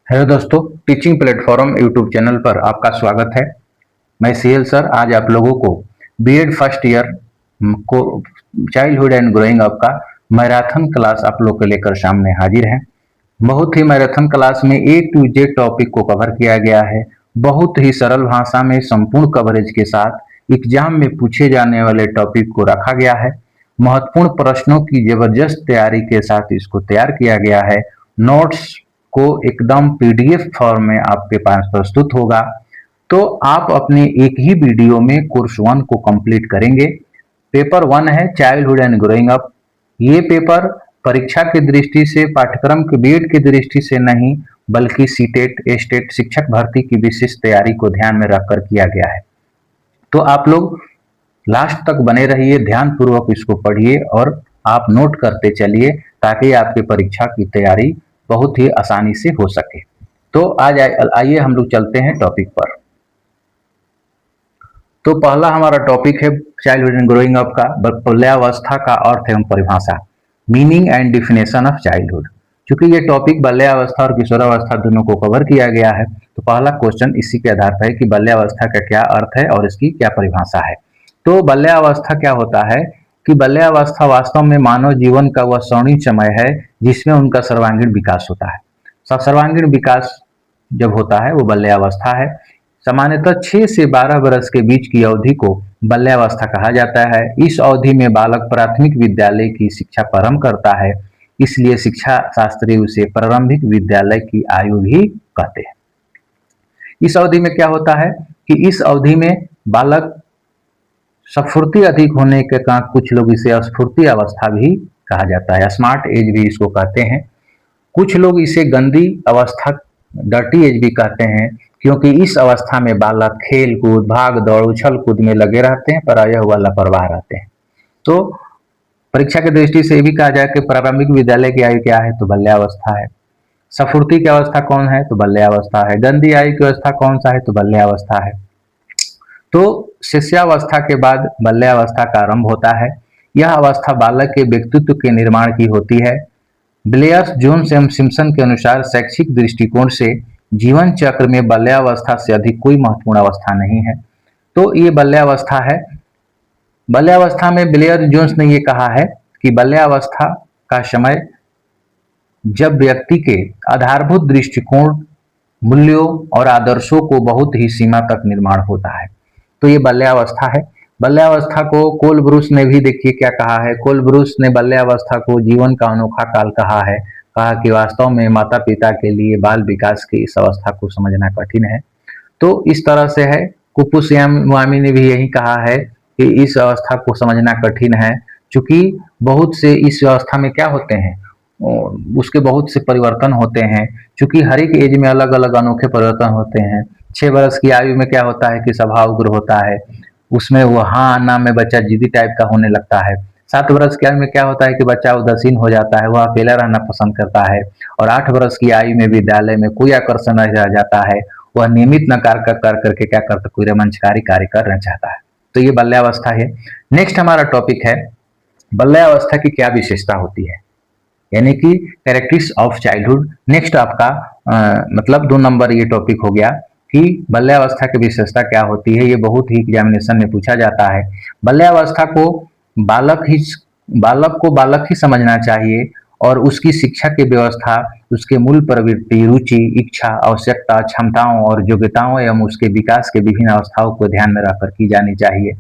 Hello दोस्तों, teaching platform YouTube channel पर आपका स्वागत है। मैं सीएल सर आज आप लोगों को बीएड फर्स्ट ईयर को चाइल्डहुड एंड ग्रोइंग अप का मैराथन क्लास आप लोग के लेकर सामने हाजिर हैं। बहुत ही मैराथन क्लास में ए टू जेड टॉपिक को कवर किया गया है। बहुत ही सरल भाषा में संपूर्ण कवरेज के साथ एग्जाम में पूछे जाने वाले टॉपिक को रखा गया है। महत्वपूर्ण प्रश्नों की जबरदस्त तैयारी के साथ इसको तैयार किया गया है। नोट्स को एकदम पीडीएफ फॉर्म में आपके पास प्रस्तुत होगा। तो आप अपने एक ही वीडियो में कोर्स 1 को कंप्लीट करेंगे। पेपर 1 है चाइल्डहुड एंड ग्रोइंग अप। ये पेपर परीक्षा की दृष्टि से, पाठ्यक्रम के बीएड की दृष्टि से नहीं, बल्कि सीटेट एस्टेट शिक्षक भर्ती की विशिष्ट तैयारी को ध्यान में रखकर किया गया है। तो आप लोग लास्ट तक बने रहिए, ध्यान पूर्वक इसको पढ़िए और आप नोट करते चलिए ताकि आपकी परीक्षा की तैयारी बहुत ही आसानी से हो सके। तो आज आइए हम लोग चलते हैं टॉपिक पर। तो पहला हमारा टॉपिक है चाइल्डहुड एंड ग्रोइंग अप का बाल्यावस्था का अर्थ एवं परिभाषा, meaning and definition of childhood. क्योंकि ये टॉपिक बाल्यावस्था और किशोरावस्था दोनों को कवर किया गया है, तो पहला क्वेश्चन इसी के आधार पर है कि बाल्यावस्था का क्या अर्थ है और इसकी क्या परिभाषा है। तो बाल्यावस्था क्या होता है कि बाल्यावस्था वास्तव में मानव जीवन का वह स्वर्णिम समय है जिसमें उनका सर्वांगीण विकास होता है। सर्वांगीण विकास जब होता है वो बाल्यावस्था है। सामान्यतः 6 से 12 वर्ष के बीच की अवधि को बाल्यावस्था कहा जाता है। इस अवधि में बालक प्राथमिक विद्यालय की शिक्षा प्रारंभ करता है, इसलिए शिक्षा शास्त्री उसे प्रारंभिक विद्यालय की आयु भी कहते हैं। इस अवधि में क्या होता है कि इस अवधि में बालक स्फूर्ति अधिक होने के कारण कुछ लोग इसे स्फूर्ति अवस्था भी कहा जाता है, स्मार्ट एज भी इसको कहते हैं। कुछ लोग इसे गंदी अवस्था, डर्टी एज भी कहते हैं, क्योंकि इस अवस्था में बालक खेल कूद, भाग दौड़, उछल कूद में लगे रहते हैं, प्रायः वह लापरवाह रहते हैं। तो परीक्षा की दृष्टि से ये भी कहा जाए कि प्रारंभिक विद्यालय की आयु क्या है, तो बाल्यावस्था है। स्फूर्ति की अवस्था कौन है, तो बाल्यावस्था है। गंदी आयु की अवस्था कौन सा है, तो बाल्यावस्था है। तो शिष्यावस्था के बाद बाल्यावस्था का आरंभ होता है। यह अवस्था बालक के व्यक्तित्व के निर्माण की होती है। ब्लेयर्स, जोन्स एवं सिम्पसन के अनुसार शैक्षिक दृष्टिकोण से जीवन चक्र में बाल्यावस्था से अधिक कोई महत्वपूर्ण अवस्था नहीं है। तो ये बाल्यावस्था है। बाल्यावस्था में ब्लेयर जोन्स ने ये कहा है कि बाल्यावस्था का समय जब व्यक्ति के आधारभूत दृष्टिकोण, मूल्यों और आदर्शों को बहुत ही सीमा तक निर्माण होता है। तो ये बाल्यावस्था है। बाल्यावस्था को कोल ब्रूस ने भी देखिए क्या कहा है। कोल ब्रूस ने बाल्यावस्था को जीवन का अनोखा काल कहा है। कहा कि वास्तव में माता पिता के लिए बाल विकास की इस अवस्था को समझना कठिन है। तो इस तरह से है। कुपुस्वामी ने भी यही कहा है कि इस अवस्था को समझना कठिन है, क्योंकि बहुत से इस अवस्था में क्या होते हैं, उसके बहुत से परिवर्तन होते हैं। क्योंकि हर एक एज में अलग अलग अनोखे परिवर्तन होते हैं। 6 वर्ष की आयु में क्या होता है कि स्वभाव उग्र होता है, उसमें वो हाँ ना में बच्चा जिद्दी टाइप का होने लगता है। 7 वर्ष की आयु में क्या होता है कि बच्चा उदासीन हो जाता है, वह अकेला रहना पसंद करता है। और 8 वर्ष की आयु में विद्यालय में कोई आकर्षण नहीं रह जाता है, वह नियमित नकार कर करके क्या करता, कोई रोमांचकारी कार्य करना चाहता है। तो ये बाल्यावस्था है। नेक्स्ट हमारा टॉपिक है बाल्यावस्था की क्या विशेषता होती है, यानी कि कैरेक्टरिस्टिक्स ऑफ चाइल्डहुड। नेक्स्ट आपका मतलब 2 नंबर ये टॉपिक हो गया कि बाल्यावस्था की विशेषता क्या होती है। ये बहुत ही एग्जामिनेशन में पूछा जाता है। बाल्यावस्था को बालक ही समझना चाहिए और उसकी शिक्षा की व्यवस्था उसके मूल प्रवृत्ति, रुचि, इच्छा, आवश्यकता, क्षमताओं और योग्यताओं एवं उसके विकास के विभिन्न अवस्थाओं को ध्यान में रखकर की जानी चाहिए।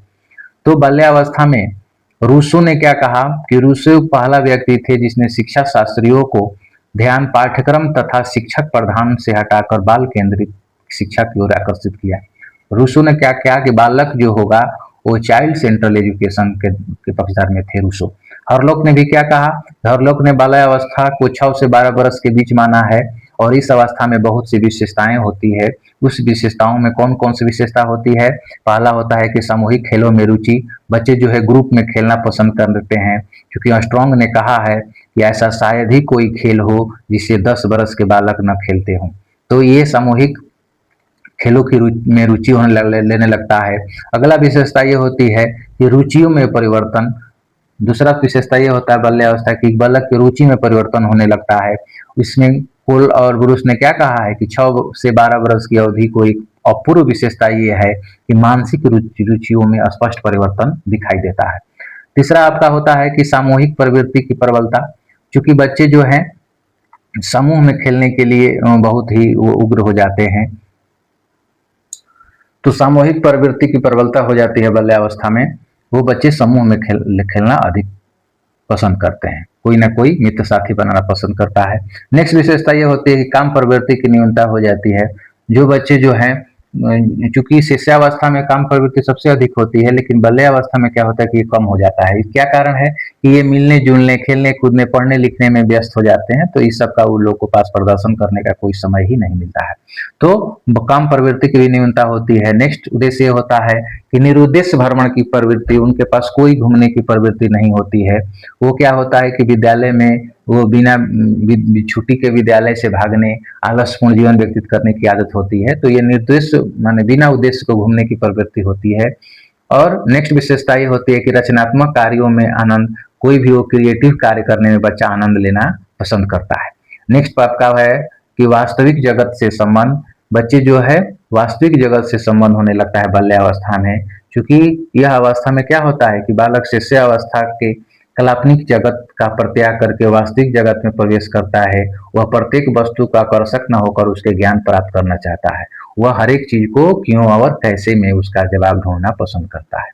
तो बाल्यावस्था में रूसो ने क्या कहा कि रूसो पहला व्यक्ति थे जिसने शिक्षा शास्त्रियों को ध्यान पाठ्यक्रम तथा शिक्षक प्रधान से हटाकर बाल केंद्रित शिक्षा की ओर आकर्षित किया। रूसो ने क्या किया कि बालक जो होगा वो चाइल्ड सेंट्रल एजुकेशन के पक्षधर में थे रूसो। हरलोक ने भी क्या कहा, हरलोक ने बाल्यावस्था को 6 से 12 वर्ष के बीच माना है और इस अवस्था में बहुत सी विशेषताएं होती है। उस विशेषताओं में कौन कौन सी विशेषता होती है, पहला होता है कि सामूहिक खेलों में रुचि, बच्चे जो है ग्रुप में खेलना पसंद करते हैं। क्योंकि स्ट्रॉन्ग ने कहा है कि ऐसा शायद ही कोई खेल हो जिसे 10 वर्ष के बालक न खेलते हों। तो ये सामूहिक खेलों की में रुचि लेने लगता है। अगला विशेषता ये होती है कि रुचियों में परिवर्तन। दूसरा विशेषता ये होता है बाल्यावस्था की बालक की रुचि में परिवर्तन होने लगता है। इसमें कोल और ब्रूस ने क्या कहा है कि 6 से 12 वर्ष की अवधि को एक अपूर्व विशेषता ये है कि मानसिक रुचियों में स्पष्ट परिवर्तन दिखाई देता है। तीसरा आपका होता है कि सामूहिक प्रवृत्ति की प्रबलता। चूंकि बच्चे जो हैं समूह में खेलने के लिए बहुत ही वो उग्र हो जाते हैं, तो सामूहिक प्रवृत्ति की प्रबलता हो जाती है बाल्यावस्था में। वो बच्चे समूह में खेलना अधिक पसंद करते हैं, कोई ना कोई मित्र साथी बनाना पसंद करता है। नेक्स्ट विशेषता ये होती है कि काम प्रवृत्ति की न्यूनता हो जाती है। जो बच्चे जो हैं चूंकि शिष्यावस्था में काम प्रवृत्ति सबसे अधिक होती है, लेकिन बाल्यावस्था में क्या होता है कि ये कम हो जाता है। क्या कारण है कि ये मिलने जुलने, खेलने कूदने, पढ़ने लिखने में व्यस्त हो जाते हैं, तो इस सब का उन लोग को पास प्रदर्शन करने का कोई समय ही नहीं मिलता है। तो काम प्रवृत्ति की भी न्यूनता होती है। नेक्स्ट उद्देश्य होता है कि निरुद्देश्य भ्रमण की प्रवृत्ति, उनके पास कोई घूमने की प्रवृत्ति नहीं होती है। वो क्या होता है कि विद्यालय में वो बिना छुट्टी के विद्यालय से भागने, आलसपूर्ण जीवन व्यतीत करने की आदत होती है। तो ये निर्देश माने बिना उद्देश्य को घूमने की प्रवृत्ति होती है। और नेक्स्ट विशेषता ये होती है कि रचनात्मक कार्यों में आनंद, कोई भी वो क्रिएटिव कार्य करने में बच्चा आनंद लेना पसंद करता है। नेक्स्ट आपका है कि वास्तविक जगत से संबंध, बच्चे जो है वास्तविक जगत से संबंध होने लगता है बाल्यावस्था में। क्योंकि यह अवस्था में क्या होता है कि बालक शिष्यावस्था के काल्पनिक जगत का परित्याग करके वास्तविक जगत में प्रवेश करता है। वह प्रत्येक वस्तु का आकर्षक न होकर उसके ज्ञान प्राप्त करना चाहता है। वह हर एक चीज को क्यों और कैसे में उसका जवाब ढूंढना पसंद करता है।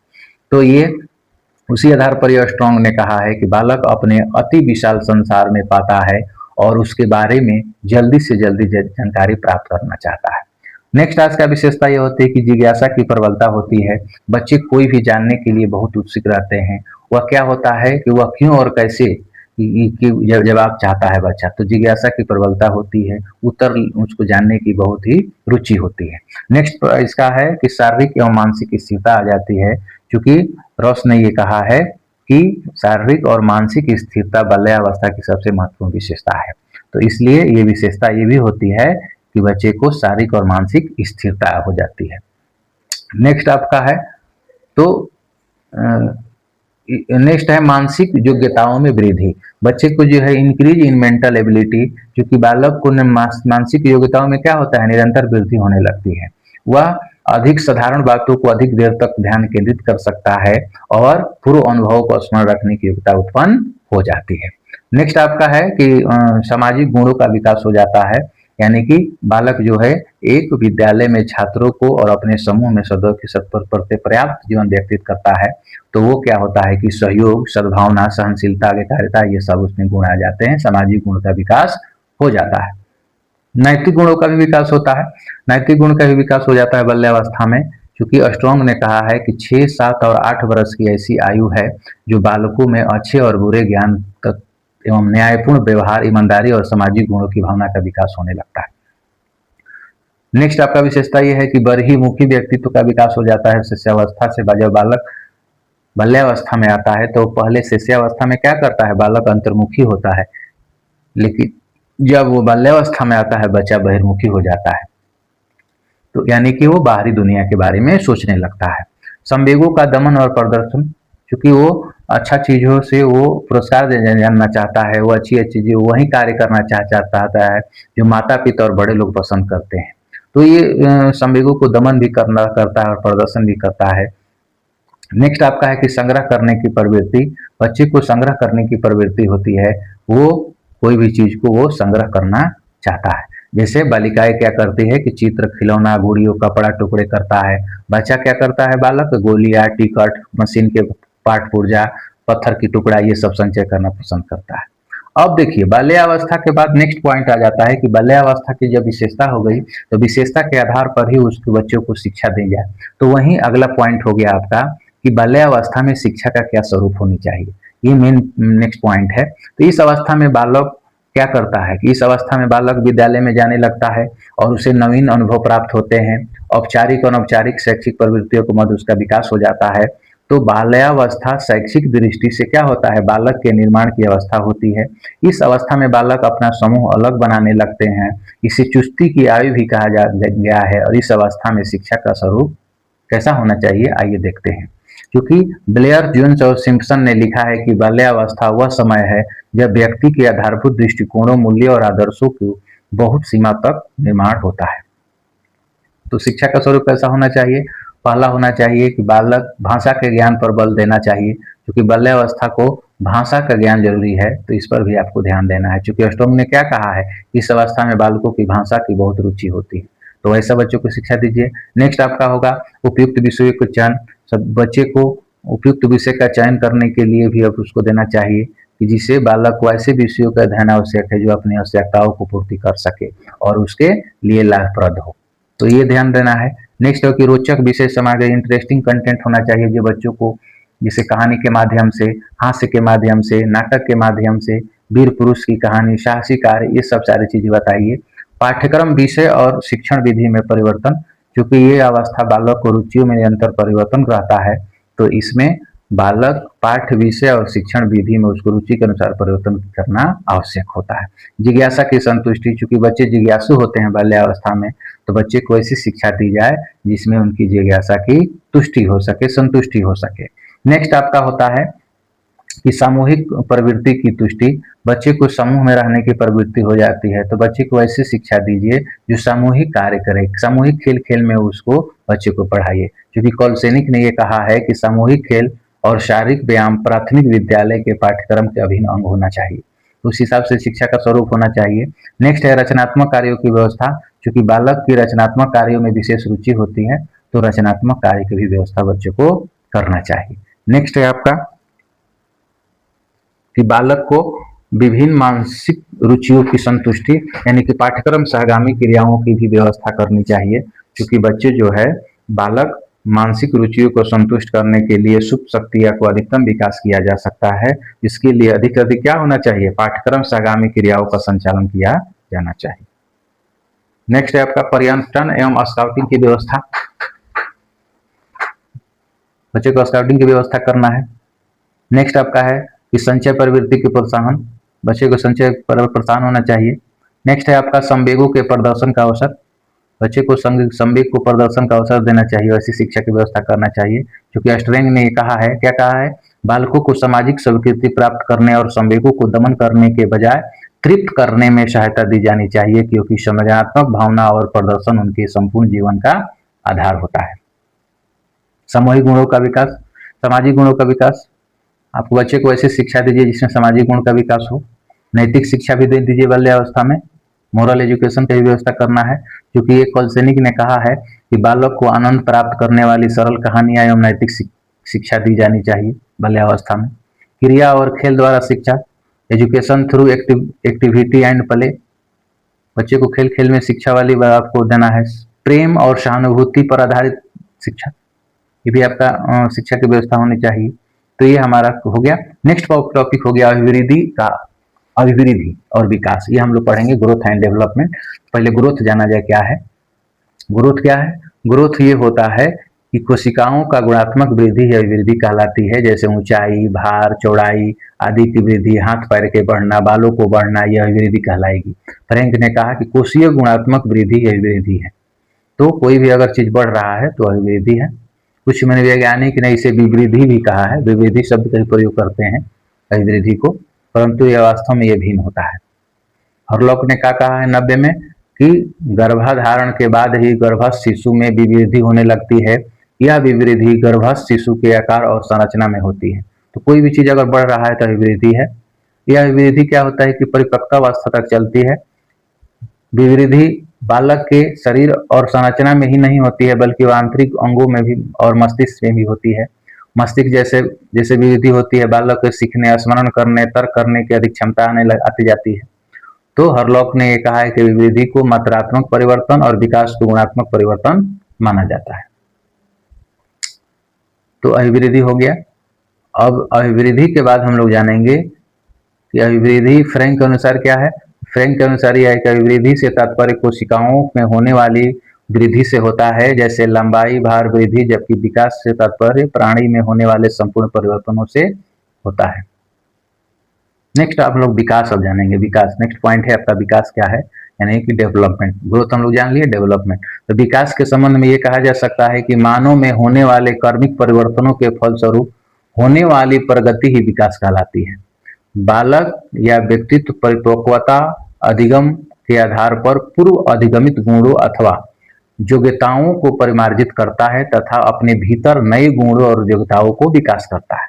तो ये उसी आधार पर यह स्ट्रॉन्ग ने कहा है कि बालक अपने अति विशाल संसार में पाता है और उसके बारे में जल्दी से जल्दी जानकारी प्राप्त करना चाहता है। नेक्स्ट आज का विशेषता यह होती है कि जिज्ञासा की प्रबलता होती है। बच्चे कोई भी जानने के लिए बहुत उत्सुक रहते हैं। वह क्या होता है कि वह क्यों और कैसे की जवाब चाहता है बच्चा, तो जिज्ञासा की प्रबलता होती है, उत्तर उसको जानने की बहुत ही रुचि होती है। नेक्स्ट इसका है कि शारीरिक एवं मानसिक स्थिरता आ जाती है। क्योंकि रॉस ने ये कहा है कि शारीरिक और मानसिक स्थिरता बाल्यावस्था की सबसे महत्वपूर्ण विशेषता है। तो इसलिए ये विशेषता ये भी होती है कि बच्चे को शारीरिक और मानसिक स्थिरता हो जाती है। नेक्स्ट आपका है तो नेक्स्ट है मानसिक योग्यताओं में वृद्धि। बच्चे को जो है इंक्रीज इन मेंटल एबिलिटी, क्योंकि बालक को मानसिक योग्यताओं में क्या होता है निरंतर वृद्धि होने लगती है। वह अधिक साधारण बातों को अधिक देर तक ध्यान केंद्रित कर सकता है और पूर्व अनुभव को स्मरण रखने की योग्यता उत्पन्न हो जाती है। नेक्स्ट आपका है कि सामाजिक गुणों का विकास हो जाता है। यानी कि बालक जो है एक विद्यालय में छात्रों को और अपने समूह में सदस्य के साथ पर्याप्त जीवन व्यतीत करता है। तो वो क्या होता है कि सहयोग, सद्भावना, सहनशीलता, आज्ञाकारिता, ये सब उसमें गुण आ जाते हैं। सामाजिक गुण का विकास हो जाता है। नैतिक गुणों का भी विकास होता है। नैतिक गुण का भी विकास हो जाता है बाल्यावस्था में। क्योंकि स्ट्रॉन्ग ने कहा है कि 6, 7 और 8 वर्ष की ऐसी आयु है जो बालकों में अच्छे और बुरे ज्ञान तक एवं न्यायपूर्ण व्यवहार, ईमानदारी और सामाजिक गुणों की भावना का विकास होने लगता है। नेक्स्ट आपका विशेषता यह है कि बहिर्मुखी व्यक्तित्व का विकास हो जाता है शिष्यावस्था से। जब बालक बाल्यावस्था में आता है तो पहले शिष्यावस्था में क्या करता है, बालक अंतर्मुखी होता है, लेकिन जब वो बाल्यावस्था में आता है बच्चा बहिर्मुखी हो जाता है। तो यानी कि वो बाहरी दुनिया के बारे में सोचने लगता है। संवेगों का दमन और प्रदर्शन, क्योंकि वो अच्छा चीजों से वो पुरस्कार जानना चाहता है, वो अच्छी अच्छी चीजें वही कार्य करना चाहता है जो माता पिता और बड़े लोग पसंद करते हैं। तो ये संवेगों को दमन भी करता है और प्रदर्शन भी करता है। नेक्स्ट आपका है कि संग्रह करने की प्रवृत्ति। बच्चे को संग्रह करने की प्रवृत्ति होती है। वो कोई भी चीज को वो संग्रह करना चाहता है। जैसे बालिकाएं क्या करती है कि चित्र, खिलौना, गुड़ियों, कपड़ा टुकड़े करता है। बच्चा क्या करता है, बालक गोलियां, टिकट, मशीन के पार्ट पुर्जा, पत्थर की टुकड़ा, ये सब संचय करना पसंद करता है। अब देखिए बाल्यावस्था के बाद नेक्स्ट पॉइंट आ जाता है कि बाल्यावस्था की जब विशेषता हो गई तो विशेषता के आधार पर ही उसके बच्चों को शिक्षा दी जाए। तो वहीं अगला पॉइंट हो गया आपका कि बाल्यावस्था में शिक्षा का क्या स्वरूप होनी चाहिए। ये मेन नेक्स्ट पॉइंट है। तो इस अवस्था में बालक क्या करता है कि इस अवस्था में बालक विद्यालय में जाने लगता है और उसे नवीन अनुभव प्राप्त होते हैं। औपचारिक और अनौपचारिक शैक्षिक प्रवृत्तियों के मध्य उसका विकास हो जाता है। तो बाल्यावस्था शैक्षिक दृष्टि से क्या होता है, बालक के निर्माण की अवस्था होती है। इस अवस्था में बालक अपना समूह अलग बनाने लगते हैं। इसे चुस्ती की आयु भी कहा गया है। और इस अवस्था में शिक्षा का स्वरूप कैसा होना चाहिए, आइए देखते हैं। क्योंकि ब्लेयर, जोन्स और सिम्पसन ने लिखा है कि बाल्यावस्था वह समय है जब व्यक्ति के आधारभूत दृष्टिकोणों, मूल्यों और आदर्शों को बहुत सीमा तक निर्माण होता है। तो शिक्षा का स्वरूप कैसा होना चाहिए? पहला होना चाहिए कि बालक भाषा के ज्ञान पर बल देना चाहिए, क्योंकि बाल्यावस्था को भाषा का ज्ञान जरूरी है, तो इस पर भी आपको ध्यान देना है। क्योंकि अष्टोम ने क्या कहा है, इस अवस्था में बालकों की भाषा की बहुत रुचि होती है, तो ऐसा बच्चों को शिक्षा दीजिए। नेक्स्ट आपका होगा उपयुक्त विषयों को चयन। सब बच्चे को उपयुक्त विषय का चयन करने के लिए भी अब उसको देना चाहिए कि जिससे बालक को ऐसे विषयों का अध्ययन आवश्यक है जो अपनी आवश्यकताओं को पूर्ति कर सके और उसके लिए लाभप्रद हो, तो ये ध्यान देना है। नेक्स्ट है कि रोचक विषय सामग्री, इंटरेस्टिंग कंटेंट होना चाहिए जो बच्चों को जैसे कहानी के माध्यम से, हास्य के माध्यम से, नाटक के माध्यम से, वीर पुरुष की कहानी, साहसी कार्य, ये सब सारी चीजें बताइए। पाठ्यक्रम, विषय और शिक्षण विधि में परिवर्तन, क्योंकि ये अवस्था बालक को रुचियों में निरंतर परिवर्तन रहता है, तो इसमें बालक पाठ्य विषय और शिक्षण विधि में उसको रुचि के अनुसार परिवर्तन करना आवश्यक होता है। जिज्ञासा की संतुष्टि, चूंकि बच्चे जिज्ञासु होते हैं बाल्यावस्था में, तो बच्चे को ऐसी शिक्षा दी जाए जिसमें उनकी जिज्ञासा की तुष्टि हो सके, संतुष्टि हो सके। नेक्स्ट आपका होता है कि सामूहिक प्रवृत्ति की तुष्टि, बच्चे को समूह में रहने की प्रवृत्ति हो जाती है, तो बच्चे को ऐसी शिक्षा दीजिए जो सामूहिक कार्य करे, सामूहिक खेल खेल में उसको बच्चे को पढ़ाइए, क्योंकि कॉलसेनिक ने यह कहा है कि सामूहिक खेल और शारीरिक व्यायाम प्राथमिक विद्यालय के पाठ्यक्रम के अभिन्न अंग होना चाहिए, तो उस हिसाब से शिक्षा का स्वरूप होना चाहिए। नेक्स्ट है रचनात्मक कार्यों की व्यवस्था, क्योंकि बालक की रचनात्मक कार्यों में विशेष रुचि होती है, तो रचनात्मक कार्य की भी व्यवस्था बच्चों को करना चाहिए। नेक्स्ट है आपका कि बालक को विभिन्न मानसिक रुचियों की संतुष्टि, यानी कि पाठ्यक्रम सहगामी क्रियाओं की भी व्यवस्था करनी चाहिए, क्योंकि बच्चे जो है बालक मानसिक रुचियों को संतुष्ट करने के लिए सुप्त शक्तियां को अधिकतम विकास किया जा सकता है। इसके लिए अधिक से अधिक क्या होना चाहिए, पाठ्यक्रम सहगामी क्रियाओं का संचालन किया जाना चाहिए। नेक्स्ट है आपका पर्यटन एवं स्काउटिंग की व्यवस्था, बच्चे को स्काउटिंग की व्यवस्था करना है। नेक्स्ट आपका है कि संचय प्रवृत्ति के प्रोत्साहन, बच्चे को संचय पर प्रोत्साहन होना चाहिए। नेक्स्ट है आपका संवेगों के प्रदर्शन का अवसर, बच्चे को संवेग को प्रदर्शन का अवसर देना चाहिए, ऐसी शिक्षा की व्यवस्था करना चाहिए, क्योंकि अष्टरेंग ने कहा है, क्या कहा है, बालकों को सामाजिक स्वीकृति प्राप्त करने और संवेगों को दमन करने के बजाय तृप्त करने में सहायता दी जानी चाहिए, क्योंकि संवेदनात्मक भावना और प्रदर्शन उनके संपूर्ण जीवन का आधार होता है। सामूहिक गुणों का विकास, सामाजिक गुणों का विकास, आपको बच्चे को ऐसी शिक्षा दीजिए जिसमें सामाजिक गुण का विकास हो। नैतिक शिक्षा भी दे दीजिए बाल्यावस्था में, मोरल एजुकेशन की व्यवस्था करना है, क्योंकि ये कॉलसेनिक ने कहा है कि बालक को आनंद प्राप्त करने वाली सरल कहानियां एवं नैतिक शिक्षा दी जानी चाहिए बाल्यावस्था में। क्रिया और खेल द्वारा शिक्षा, education through activity and play, बच्चे को खेल खेल में शिक्षा वाली बात आपको देना है। प्रेम और सहानुभूति पर आधारित शिक्षा, ये भी आपका शिक्षा की व्यवस्था होनी चाहिए। तो ये हमारा हो गया। नेक्स्ट टॉपिक हो गया अभिवृद्धि का, अभिवृद्धि और विकास, ये हम लोग पढ़ेंगे, ग्रोथ एंड डेवलपमेंट। पहले ग्रोथ जाना जाए, क्या है ग्रोथ, क्या है ग्रोथ, ये होता है कि कोशिकाओं का गुणात्मक वृद्धि ही अभिवृद्धि कहलाती है, जैसे ऊंचाई, भार, चौड़ाई आदि की वृद्धि, हाथ पैर के बढ़ना, बालों को बढ़ना, यह अभिवृद्धि कहलाएगी। फ्रैंक ने कहा कि कोशीय गुणात्मक वृद्धि अभिवृद्धि है, तो कोई भी अगर चीज बढ़ रहा है तो अभिवृद्धि है। कुछ मैंने वैज्ञानिक ने इसे विवृद्धि भी कहा है, विवृद्धि शब्द का प्रयोग करते हैं अभिवृद्धि को, परंतु यह वास्तव में यह भिन्न होता है। हरलॉक ने क्या कहा है 90 में कि गर्भाधारण के बाद ही गर्भस्थ शिशु में विवृद्धि होने लगती है, यह विवृद्धि गर्भस्थ शिशु के आकार और संरचना में होती है। तो कोई भी चीज अगर बढ़ रहा है तो विवृद्धि है। यह विवृद्धि क्या होता है कि परिपक्वावस्था तक चलती है। विवृद्धि बालक के शरीर और संरचना में ही नहीं होती है, बल्कि वह आंतरिक अंगों में भी और मस्तिष्क में भी होती है। मस्तिष्क जैसे जैसे विवृद्धि होती है, बालक के सीखने, स्मरण करने, तर्क करने की अधिक क्षमता आती जाती है। तो हरलॉक ने यह कहा है कि विवृद्धि को मात्रात्मक परिवर्तन और विकास को गुणात्मक परिवर्तन माना जाता है। तो अभिवृद्धि हो गया। अब अभिवृद्धि के बाद हम लोग जानेंगे कि अभिवृद्धि फ्रैंक के अनुसार क्या है। फ्रैंक के अनुसार यह है कि अभिवृद्धि से तात्पर्य कोशिकाओं में होने वाली वृद्धि से होता है, जैसे लंबाई, भार वृद्धि, जबकि विकास से तात्पर्य प्राणी में होने वाले संपूर्ण परिवर्तनों से होता है। नेक्स्ट आप लोग विकास अब जानेंगे। विकास नेक्स्ट पॉइंट है आपका, विकास क्या है, यानी कि डेवलपमेंट। ग्रोथ हम लोग जान लिए, डेवलपमेंट। तो विकास के संबंध में ये कहा जा सकता है कि मानव में होने वाले कार्मिक परिवर्तनों के फलस्वरूप होने वाली प्रगति ही विकास कहलाती है। बालक या व्यक्तित्व परिपक्वता, अधिगम के आधार पर पूर्व अधिगमित गुणों अथवा योग्यताओं को परिमार्जित करता है तथा अपने भीतर नए गुणों और योग्यताओं को विकास करता है।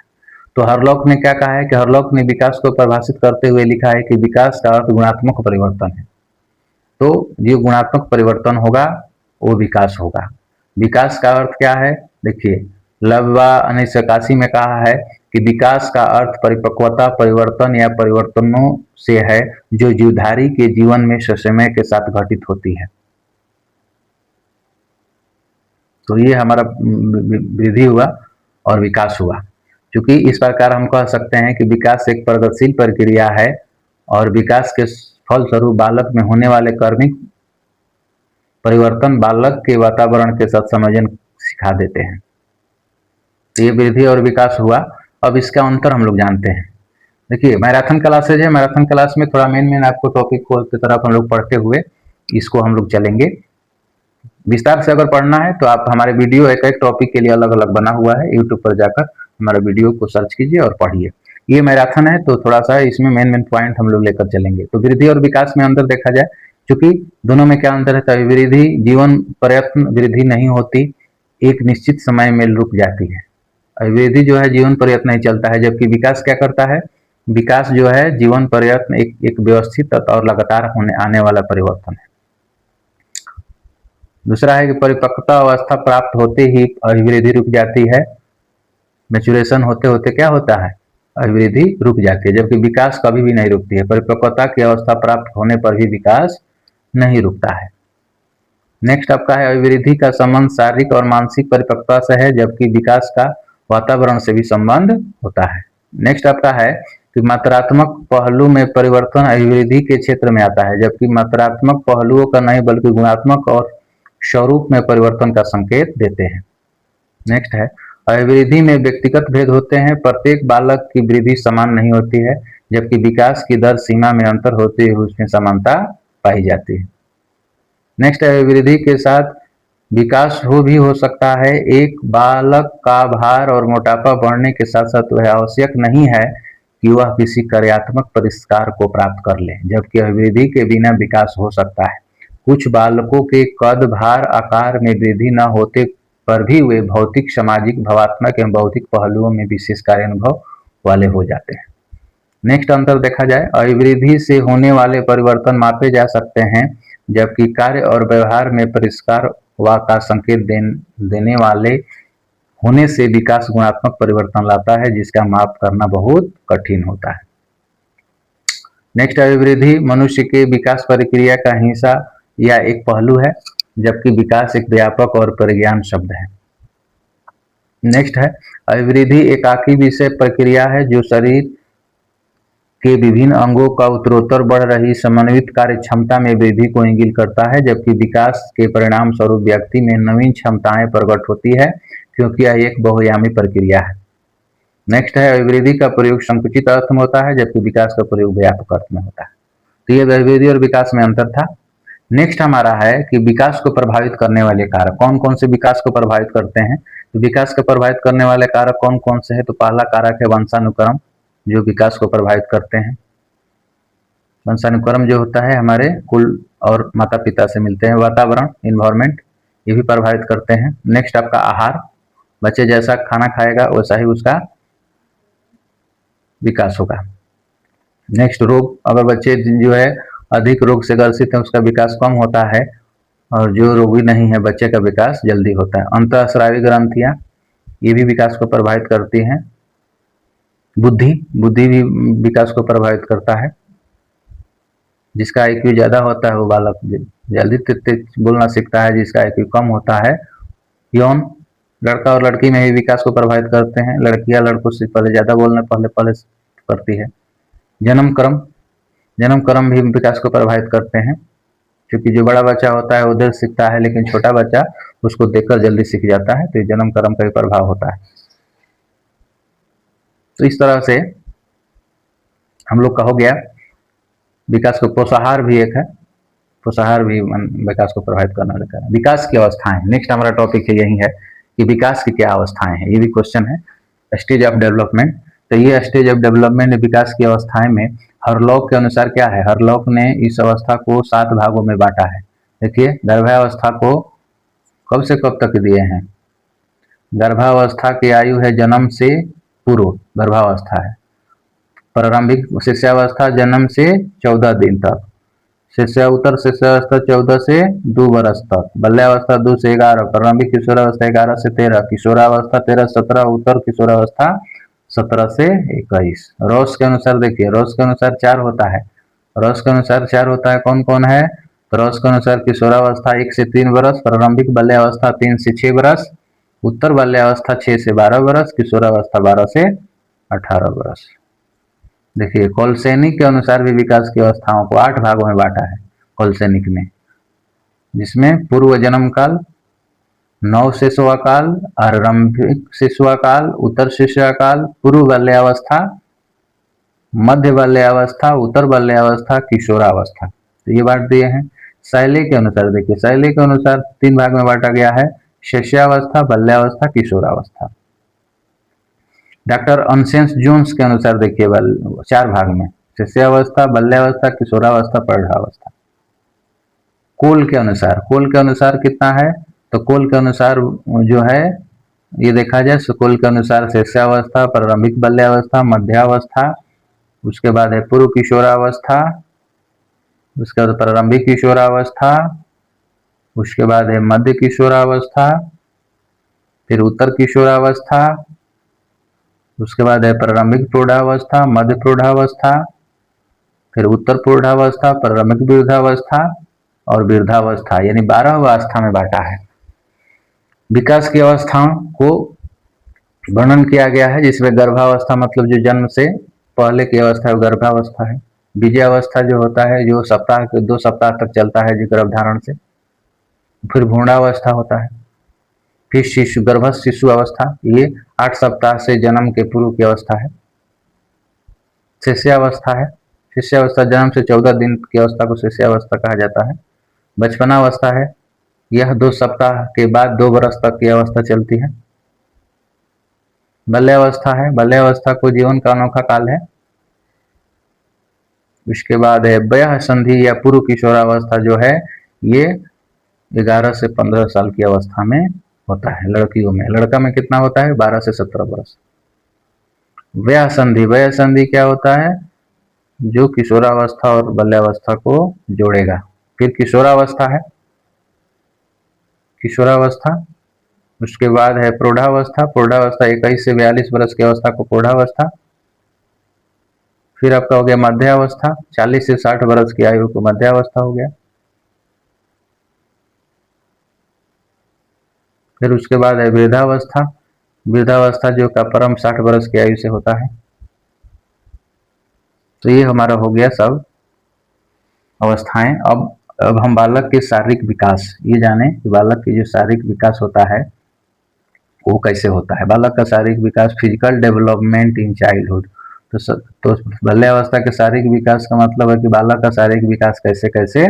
तो हरलॉक ने क्या कहा है कि हरलॉक ने विकास को परिभाषित करते हुए लिखा है कि विकास का अर्थ गुणात्मक परिवर्तन है। तो जो गुणात्मक परिवर्तन होगा वो विकास होगा। विकास का अर्थ क्या है? देखिए, लब्बा 1981 में कहा है कि विकास का अर्थ परिपक्वता, परिवर्तन या परिवर्तनों से है जो जीवधारी के जीवन में समय के साथ घटित होती है। तो ये हमारा वृद्धि हुआ और विकास हुआ। क्योंकि इस प्रकार हम कह सकते हैं कि विकास एक प्रगतिशील प्रक्रिया है और विकास के फलस्वरूप बालक में होने वाले कर्मिक परिवर्तन बालक के वातावरण के साथ समझन सिखा देते हैं। तो ये वृद्धि और विकास हुआ। अब इसका अंतर हम लोग जानते हैं। देखिए, मैराथन क्लासेज है। मैराथन क्लास में थोड़ा मेन आपको टॉपिक को की तरफ हम लोग पढ़ते हुए इसको हम लोग चलेंगे। विस्तार से अगर पढ़ना है तो आप हमारे वीडियो एक एक टॉपिक के लिए अलग अलग बना हुआ है, यूट्यूब पर जाकर हमारे वीडियो को सर्च कीजिए और पढ़िए। ये मैराथन है तो थोड़ा सा इसमें मेन पॉइंट हम लोग लेकर चलेंगे। तो वृद्धि और विकास में अंतर देखा जाए, क्योंकि दोनों में क्या अंतर है? तो वृद्धि जीवन प्रयत्न वृद्धि नहीं होती, एक निश्चित समय में रुक जाती है। वृद्धि जो है जीवन प्रयत्न नहीं चलता है, जबकि विकास क्या करता है? विकास जो है जीवन प्रयत्न एक व्यवस्थित और लगातार होने आने वाला परिवर्तन है। दूसरा है कि परिपक्वता अवस्था प्राप्त होते ही अभिवृद्धि रुक जाती है। मैच्योरेशन होते होते क्या होता है? अभिवृद्धि रुक जाती है, जबकि विकास कभी भी नहीं रुकती है। परिपक्वता की अवस्था प्राप्त होने पर भी विकास नहीं रुकता है। नेक्स्ट आपका है अभिवृद्धि का संबंध शारीरिक और मानसिक परिपक्वता से है, जबकि विकास का वातावरण से भी संबंध होता है। नेक्स्ट आपका है कि मात्रात्मक पहलू में परिवर्तन अभिवृद्धि के क्षेत्र में आता है, जबकि मात्रात्मक पहलुओं का नहीं बल्कि गुणात्मक और स्वरूप में परिवर्तन का संकेत देते हैं। नेक्स्ट है अभिवृद्धि में व्यक्तिगत भेद होते हैं। प्रत्येक बालक की वृद्धि समान नहीं होती है, जबकि विकास की दर सीमा में अंतर होते हुए उसमें समानता पाई जाती है। नेक्स्ट है अभिवृद्धि के साथ विकास हो सकता है। एक बालक का भार और मोटापा बढ़ने के साथ साथ वह आवश्यक नहीं है कि वह किसी कार्यात्मक परिष्कार को प्राप्त कर ले, जबकि अभिवृद्धि के बिना विकास हो सकता है। कुछ बालकों के कद, भार, आकार में वृद्धि न होते पर भी वे भौतिक, सामाजिक, भावात्मक एवं बौद्धिक पहलुओं में विशेष कार्य अनुभव वाले हो जाते हैं। नेक्स्ट अंतर देखा जाए, अभिवृद्धि से होने वाले परिवर्तन मापे जा सकते हैं, जबकि कार्य और व्यवहार में परिष्कार व का संकेत देने वाले होने से विकास गुणात्मक परिवर्तन लाता है, जिसका माप करना बहुत कठिन होता है। नेक्स्ट अभिवृद्धि मनुष्य के विकास प्रक्रिया का हिस्सा या एक पहलू है, जबकि विकास एक व्यापक और परिज्ञान शब्द है। नेक्स्ट है अभिवृद्धि एकाकी विषय प्रक्रिया है जो शरीर के विभिन्न अंगों का उत्तरोत्तर बढ़ रही समन्वित कार्य क्षमता में वृद्धि को इंगित करता है, जबकि विकास के परिणाम स्वरूप व्यक्ति में नवीन क्षमताएं प्रकट होती है, क्योंकि यह एक बहुआयामी प्रक्रिया है। नेक्स्ट है अभिवृद्धि का प्रयोग संकुचित अर्थ में होता है, जबकि विकास का प्रयोग व्यापक अर्थ में होता है। तो ये अभिवृद्धि और विकास में अंतर था। नेक्स्ट हमारा है कि विकास को प्रभावित करने वाले कारक कौन कौन से विकास को प्रभावित करते हैं। तो विकास को प्रभावित करने वाले कारक कौन कौन से हैं? तो पहला कारक है वंशानुक्रम, जो विकास को प्रभावित करते हैं। वंशानुक्रम जो होता है हमारे कुल और माता पिता से मिलते हैं। वातावरण, इन्वायरमेंट, ये भी प्रभावित करते हैं। नेक्स्ट आपका आहार, बच्चे जैसा खाना खाएगा वैसा ही उसका विकास होगा। नेक्स्ट रोग, अगर बच्चे जो है अधिक रोग से ग्रसित है उसका विकास कम होता है, और जो रोगी नहीं है बच्चे का विकास जल्दी होता है। अंतःस्रावी ग्रंथियां, ये भी विकास को प्रभावित करती हैं। बुद्धि भी विकास को प्रभावित करता है। जिसका IQ ज्यादा होता है वो बालक जल्दी तेज बोलना सीखता है, जिसका IQ कम होता है। यौन, लड़का और लड़की में भी विकास को प्रभावित करते हैं। लड़कियां लड़कों से पहले ज्यादा बोलने पहले करती है। जन्म क्रम भी विकास को प्रभावित करते हैं, क्योंकि जो बड़ा बच्चा होता है वो देर सीखता है, लेकिन छोटा बच्चा उसको देखकर जल्दी सीख जाता है। तो जन्म क्रम का भी प्रभाव होता है। तो इस तरह से हम लोग का हो गया विकास को। पोषाहार भी एक है, पोषाहार भी विकास को प्रभावित करने वाला है। विकास की अवस्थाएं, नेक्स्ट हमारा टॉपिक है यही है कि विकास की क्या अवस्थाएं हैं। ये भी क्वेश्चन है, स्टेज ऑफ डेवलपमेंट। तो ये स्टेज ऑफ डेवलपमेंट विकास की अवस्थाएं में हरलॉक के अनुसार क्या है, हरलॉक ने इस अवस्था को 7 भागों में बांटा है। देखिए गर्भावस्था को कब से कब तक दिए हैं, गर्भावस्था की आयु है जन्म से पूर्व, गर्भावस्था है। प्रारंभिक शिष्यावस्था जन्म से 14 दिन तक, शिष्योत्तर शिष्यावस्था 14 से 2 वर्ष तक, बाल्यावस्था 2 से 11, प्रारंभिक किशोरावस्था 11 से 13, किशोरावस्था 13 से 17, उत्तर किशोरावस्था 17 से 21। रॉस के अनुसार देखिए, रॉस के अनुसार 4 होता है, रॉस के अनुसार 4 होता है, कौन कौन है, तो रॉस के अनुसार किशोरावस्था 1 से 3 वर्ष, प्रारंभिक बाल्यावस्था 3 से 6 वर्ष, उत्तर बाल्यावस्था 6 से 12 वर्ष, किशोरावस्था 12 से 18 वर्ष। देखिए कोलसैनिक के अनुसार भी विकास की अवस्थाओं को 8 भागों में बांटा है कोलसैनिक ने, जिसमें पूर्व जन्म काल, नव शिशुआ काल, आरंभिक शिशुआ काल, उत्तर शिशुआ काल, पूर्व बाल्यावस्था, मध्य बाल्यावस्था, उत्तर बाल्यावस्था, किशोरावस्था, तो ये बांट दिए हैं। शैली के अनुसार देखिए, शैली के अनुसार 3 भाग में बांटा गया है, शिष्यावस्था, बाल्यावस्था, किशोरावस्था। डॉक्टर अनसेंस जोन्स के अनुसार देखिए 4 भाग में, शिष्यावस्था, बाल्यावस्था, किशोरावस्था, प्रौढ़ावस्था। कोल के अनुसार, कोल के अनुसार कितना है, तो कोल के अनुसार जो है ये देखा जाए, कोल के अनुसार शिष्यावस्था, प्रारंभिक बाल्यावस्था, मध्यावस्था, उसके बाद है पूर्व किशोरावस्था, उसके बाद प्रारंभिक किशोरावस्था, उसके बाद है मध्य किशोरावस्था, फिर उत्तर किशोरावस्था, उसके बाद है प्रारंभिक प्रौढ़ावस्था, मध्य प्रौढ़ावस्था, फिर उत्तर प्रौढ़ावस्था, प्रारंभिक वृद्धावस्था और वृद्धावस्था, यानी 12 अवस्था में बांटा है। विकास की अवस्थाओं को वर्णन किया गया है, जिसमें गर्भावस्था मतलब जो जन्म से पहले की अवस्था है गर्भावस्था है। बीजावस्था जो होता है जो सप्ताह के 2 सप्ताह तक चलता है गर्भधारण से, फिर भ्रूणावस्था होता है, फिर शिशु गर्भस्थ शिशु अवस्था, ये 8 सप्ताह से जन्म के पूर्व की अवस्था है। शिष्यावस्था है, शिष्यावस्था जन्म से 14 दिन की अवस्था को शिष्यावस्था कहा जाता है। बचपनावस्था है, यह 2 सप्ताह के बाद 2 वर्ष तक की अवस्था चलती है। बाल्यावस्था है, बाल्यावस्था को जीवन का अनोखा काल है। उसके बाद है वयः संधि या पूर्व किशोरावस्था जो है ये 11 से 15 साल की अवस्था में होता है लड़कियों में, लड़का में कितना होता है 12 से 17 वर्ष। वयः संधि, वयः संधि क्या होता है, जो किशोरावस्था और बाल्यावस्था को जोड़ेगा। फिर किशोरावस्था है, किशोरावस्था, उसके बाद है प्रौढ़ावस्था, प्रौढ़ावस्था 21 से 42 वर्ष की अवस्था को प्रौढ़ावस्था। फिर आपका हो गया मध्यावस्था, 40 से 60 वर्ष की आयु को मध्यावस्था हो गया। फिर उसके बाद है वृद्धावस्था, वृद्धावस्था जो का परम 60 वर्ष की आयु से होता है। तो ये हमारा हो गया सब अवस्थाएं। अब हम बालक के शारीरिक विकास ये जाने कि बालक की जो शारीरिक विकास होता है वो कैसे होता है। बालक का शारीरिक विकास, फिजिकल डेवलपमेंट इन चाइल्डहुड, तो बाल्यावस्था के शारीरिक विकास का मतलब है कि बालक का शारीरिक विकास कैसे कैसे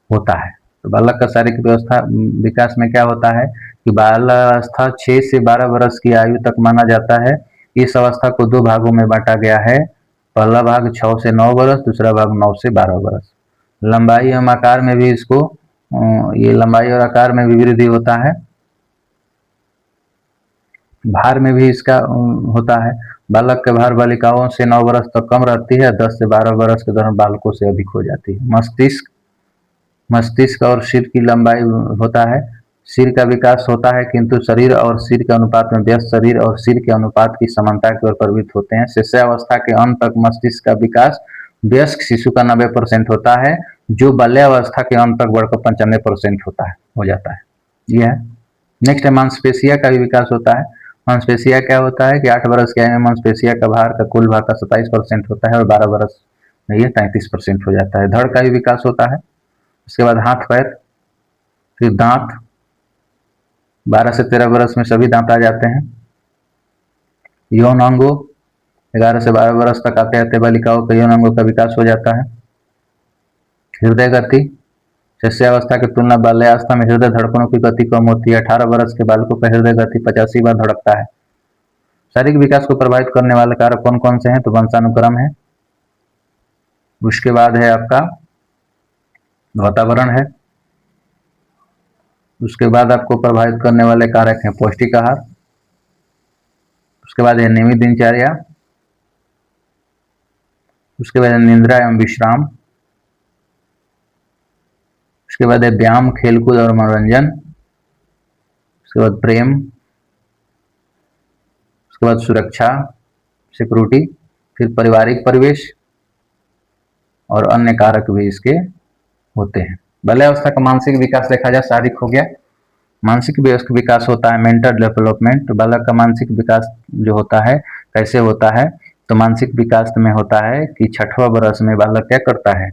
होता है। तो बालक का शारीरिक व्यवस्था विकास में क्या होता है कि बाल्यावस्था 6 से 12 वर्ष की आयु तक माना जाता है। इस अवस्था को 2 भागों में बांटा गया है, पहला भाग 6 से 9 वर्ष, दूसरा भाग 9 से 12 वर्ष। लंबाई एवं आकार में भी इसको ये लंबाई और आकार में भी वृद्धि होता है, भार में भी इसका होता है। बालक के भार बालिकाओं से 9 वर्ष तक कम रहती है, 10 से 12 वर्ष के दौरान बालकों से अधिक हो जाती है। मस्तिष्क और सिर की लंबाई होता है, सिर का विकास होता है किंतु शरीर और सिर के अनुपात में व्यस्त शरीर और सिर के अनुपात की समानता की ओर प्रवृत्त होते हैं। शिष्यावस्था के अंत तक मस्तिष्क का विकास वयस्क शिशु का 90% होता है, जो बाल्यावस्था के अंत तक बढ़कर 95% होता है, हो जाता है। यह है। नेक्स्ट है मांसपेशिया का भी विकास होता है। मांसपेशिया क्या होता है कि 8 वर्ष की आयु में मांसपेशिया का भार का कुल भार का 27% होता है और 12 वर्ष में ये 33% हो जाता है। धड़ का भी विकास होता है। उसके बाद हाथ पैर, फिर दांत, 12 से 13 वर्ष में सभी दांत आ जाते हैं। यौन अंगों 11 से 12 वर्ष तक आते आते बालिकाओं के यौन अंगों का विकास हो जाता है। हृदय गति, शिष्यावस्था की तुलना बाल्यावस्था में हृदय धड़कनों की गति कम होती है। 18 वर्ष के बालकों का हृदय गति 85 बार धड़कता है। शारीरिक विकास को प्रभावित करने वाले कारक कौन कौन से हैं, तो वंशानुक्रम है, उसके बाद है आपका वातावरण है। उसके बाद आपको प्रभावित करने वाले कारक हैं पौष्टिक आहार। उसके बाद है नियमित दिनचर्या। उसके बाद है निद्रा एवं विश्राम। उसके बाद है व्यायाम, खेलकूद और मनोरंजन। उसके बाद प्रेम। उसके बाद सुरक्षा, सिक्योरिटी। फिर पारिवारिक परिवेश और अन्य कारक भी इसके होते हैं। बाल्यावस्था का मानसिक विकास देखा जाए, शारीरिक हो गया। मानसिक विकास होता है मेंटल डेवलपमेंट। बालक का मानसिक विकास जो होता है कैसे होता है, तो मानसिक विकास में होता है कि 6वां वर्ष में बालक क्या करता है,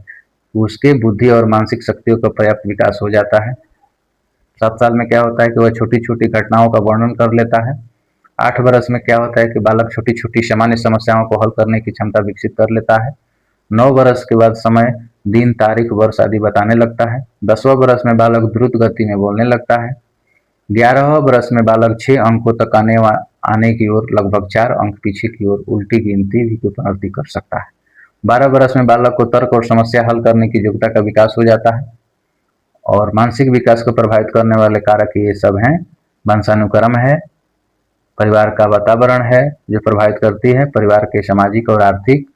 उसके बुद्धि और मानसिक शक्तियों का पर्याप्त विकास हो जाता है। 7 साल में क्या होता है कि वह छोटी छोटी घटनाओं का वर्णन कर लेता है। 8 वर्ष में क्या होता है कि बालक छोटी छोटी सामान्य समस्याओं को हल करने की क्षमता विकसित कर लेता है। 9 वर्ष के बाद समय, दिन, तारीख, वर्ष आदि बताने लगता है। 10वां वर्ष में बालक द्रुत गति में बोलने लगता है। 11वां वर्ष में बालक 6 अंकों तक आने की ओर लगभग 4 अंक पीछे की ओर उल्टी गिनती भी की पुनरावृत्ति कर सकता है। 12 वर्ष में बालक को तर्क और समस्या हल करने की योग्यता का विकास हो जाता है। और मानसिक विकास को प्रभावित करने वाले कारक ये सब हैं। वंशानुक्रम है, परिवार का वातावरण है जो प्रभावित करती है, परिवार के सामाजिक और आर्थिक,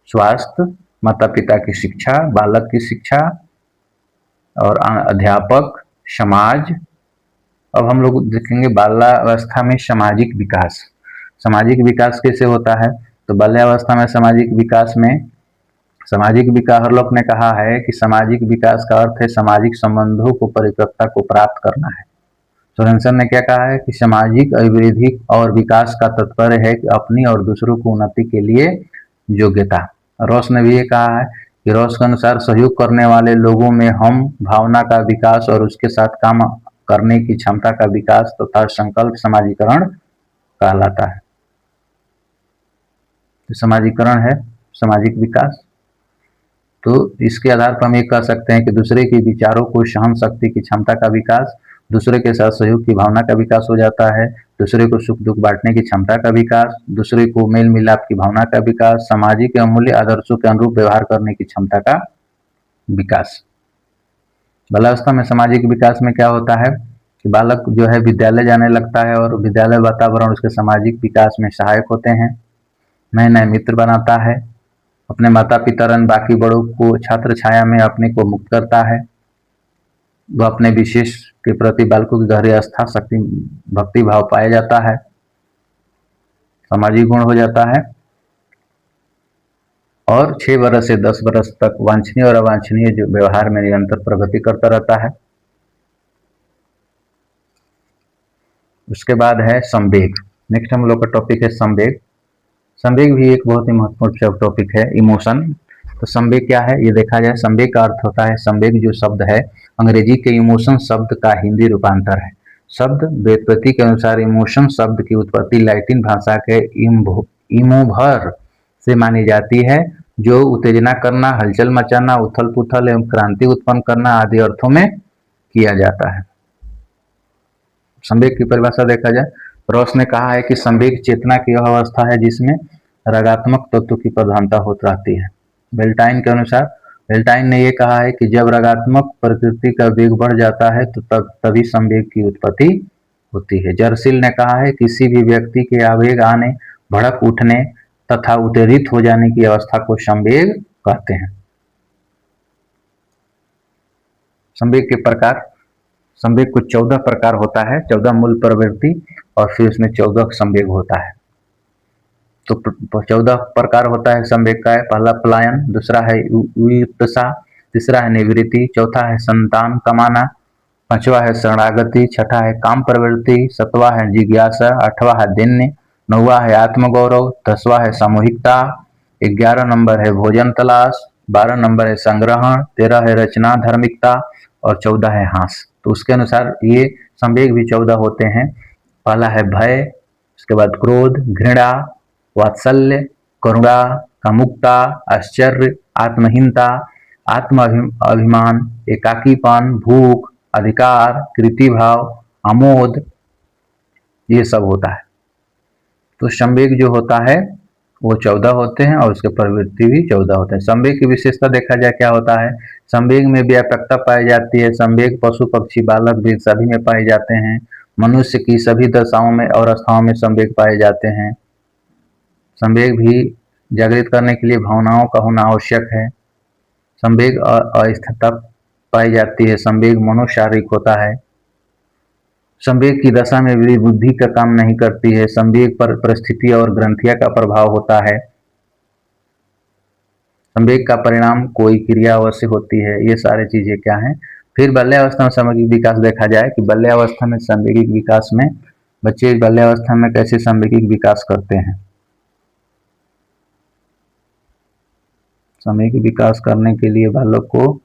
स्वास्थ्य, माता पिता की शिक्षा, बालक की शिक्षा और अध्यापक, समाज। अब हम लोग देखेंगे बाल्यावस्था में सामाजिक विकास। सामाजिक विकास कैसे होता है, तो बाल्यावस्था में सामाजिक विकास हर लोग ने कहा है कि सामाजिक विकास का अर्थ है सामाजिक संबंधों को परिपक्वता को प्राप्त करना है। सोरेनसन ने क्या कहा है कि सामाजिक अभिवृद्धि और विकास का तात्पर्य है कि अपनी और दूसरों को उन्नति के लिए योग्यता। रॉस ने भी ये कहा है कि रॉस के अनुसार सहयोग करने वाले लोगों में हम भावना का विकास और उसके साथ काम करने की क्षमता का विकास तथा संकल्प समाजीकरण कहलाता है। तो समाजीकरण है सामाजिक विकास। तो इसके आधार पर हम ये कह सकते हैं कि दूसरे के विचारों को सहन शक्ति की क्षमता का विकास, दूसरे के साथ सहयोग की भावना का विकास हो जाता है, दूसरे को सुख दुख बांटने की क्षमता का विकास, दूसरे को मेल मिलाप की भावना का विकास, सामाजिक एवं मूल्य आदर्शों के अनुरूप व्यवहार करने की क्षमता का विकास। बाल्यावस्था में सामाजिक विकास में क्या होता है कि बालक जो है विद्यालय जाने लगता है और विद्यालय वातावरण उसके सामाजिक विकास में सहायक होते हैं। नए नए मित्र बनाता है, अपने माता पिता और बाकी बड़ों को छात्र छाया में अपने को मुक्त करता है। वह अपने विशेष के प्रति बालकों की गहरी आस्था, शक्ति, भक्ति भाव पाया जाता है, सामाजिक गुण हो जाता है। और 6 वर्ष से 10 वर्ष तक वांछनीय और अवांछनीय जो व्यवहार में निरंतर प्रगति करता रहता है। उसके बाद है संवेग। नेक्स्ट हम लोग का टॉपिक है संवेग। संवेग भी एक बहुत ही महत्वपूर्ण टॉपिक है, इमोशन। तो संवेग क्या है ये देखा जाए। संवेग का अर्थ होता है, संवेग जो शब्द है अंग्रेजी के इमोशन शब्द का हिंदी रूपांतर है। शब्द व्युत्पत्ति के अनुसार इमोशन शब्द की उत्पत्ति लैटिन भाषा के इमोभर से मानी जाती है, जो उत्तेजना करना, हलचल मचाना, उथल पुथल एवं क्रांति उत्पन्न करना आदि अर्थों में किया जाता है। संवेग की परिभाषा देखा जाए, रॉस ने कहा है कि संवेग चेतना की वह अवस्था है जिसमें रागात्मक तत्व की प्रधानता होती रहती है। बेल्टाइन के अनुसार, बेल्टाइन ने यह कहा है कि जब रागात्मक प्रकृति का वेग बढ़ जाता है तो तभी संवेग की उत्पत्ति होती है। जर्सिल ने कहा है किसी भी व्यक्ति के आवेग आने, भड़क उठने तथा उत्तेजित हो जाने की अवस्था को संवेग कहते हैं। संवेग के प्रकार, संवेग को 14 प्रकार होता है, 14 मूल प्रवृत्ति और फिर उसमें 14 संवेग होता है। तो 14 प्रकार होता है संवेग का। पहला पलायन, दूसरा है व्युत्साह, तीसरा है निवृत्ति, चौथा है संतान कमाना, पांचवा है शरणागति, छठा है काम प्रवृत्ति, सातवां है जिज्ञासा, आठवां है दैन्य, नौवां है आत्मगौरव, 10वां है सामूहिकता, 11 नंबर है भोजन तलाश, 12 नंबर है संग्रहण, 13 है रचना धार्मिकता और 14 है हास। तो उसके अनुसार ये संवेग भी 14 होते हैं। पहला है भय, उसके बाद क्रोध, घृणा, वात्सल्य, करुणा, कामुकता, आश्चर्य, आत्महीनता, आत्म अभिमान, एकाकीपन, भूख, अधिकार, कृतिभाव, आमोद, ये सब होता है। तो संवेग जो होता है वो 14 होते हैं और उसके प्रवृत्ति भी 14 होते हैं। संवेग की विशेषता देखा जाए क्या होता है, संवेग में व्यापकता पाई जाती है। संवेग पशु पक्षी बालक भी सभी में पाए जाते हैं। मनुष्य की सभी दशाओं में और अवस्थाओं में संवेग पाए जाते हैं। संवेग भी जागृत करने के लिए भावनाओं का होना आवश्यक है। संवेग अस्थिरता पाई जाती है। संवेग मनोशारीरिक होता है। संवेग की दशा में भी बुद्धि का काम नहीं करती है। संवेग पर परिस्थिति और ग्रंथिया का प्रभाव होता है। संवेग का परिणाम कोई क्रिया अवश्य होती है। ये सारी चीजें क्या हैं। फिर बाल्यावस्था में सामग्रिक विकास देखा जाए कि बाल्यावस्था में सांवेगिक विकास में बच्चे बाल्यावस्था में कैसे सांवेगिक विकास करते हैं। सांवेगिक विकास करने के लिए बालक को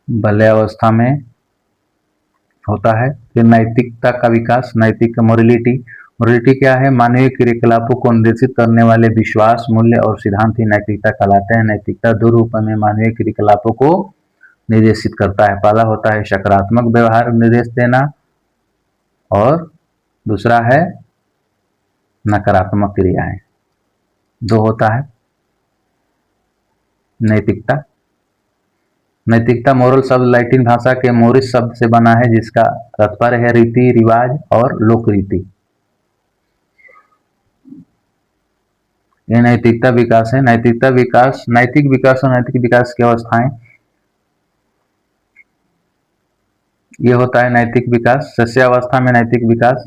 बाल्यावस्था में होता है। फिर नैतिकता का विकास, नैतिक मोरलिटी। मोरलिटी क्या है, मानवीय क्रियाकलापों को निर्देशित करने वाले विश्वास, मूल्य और सिद्धांत ही नैतिकता कहलाते हैं। नैतिकता दो रूपों में मानवीय क्रियाकलापों को निर्देशित करता है। पहला होता है सकारात्मक व्यवहार निर्देश देना और दूसरा है नकारात्मक क्रियाएं। दो होता है नैतिकता। नैतिकता मोरल शब्द लैटिन भाषा के मोरिस शब्द से बना है, जिसका तात्पर्य है रीति रिवाज और लोक रीति। ये नैतिकता विकास है। नैतिकता विकास, नैतिक विकास और नैतिक विकास की अवस्थाएं। ये होता है नैतिक विकास, शस्यावस्था में नैतिक विकास।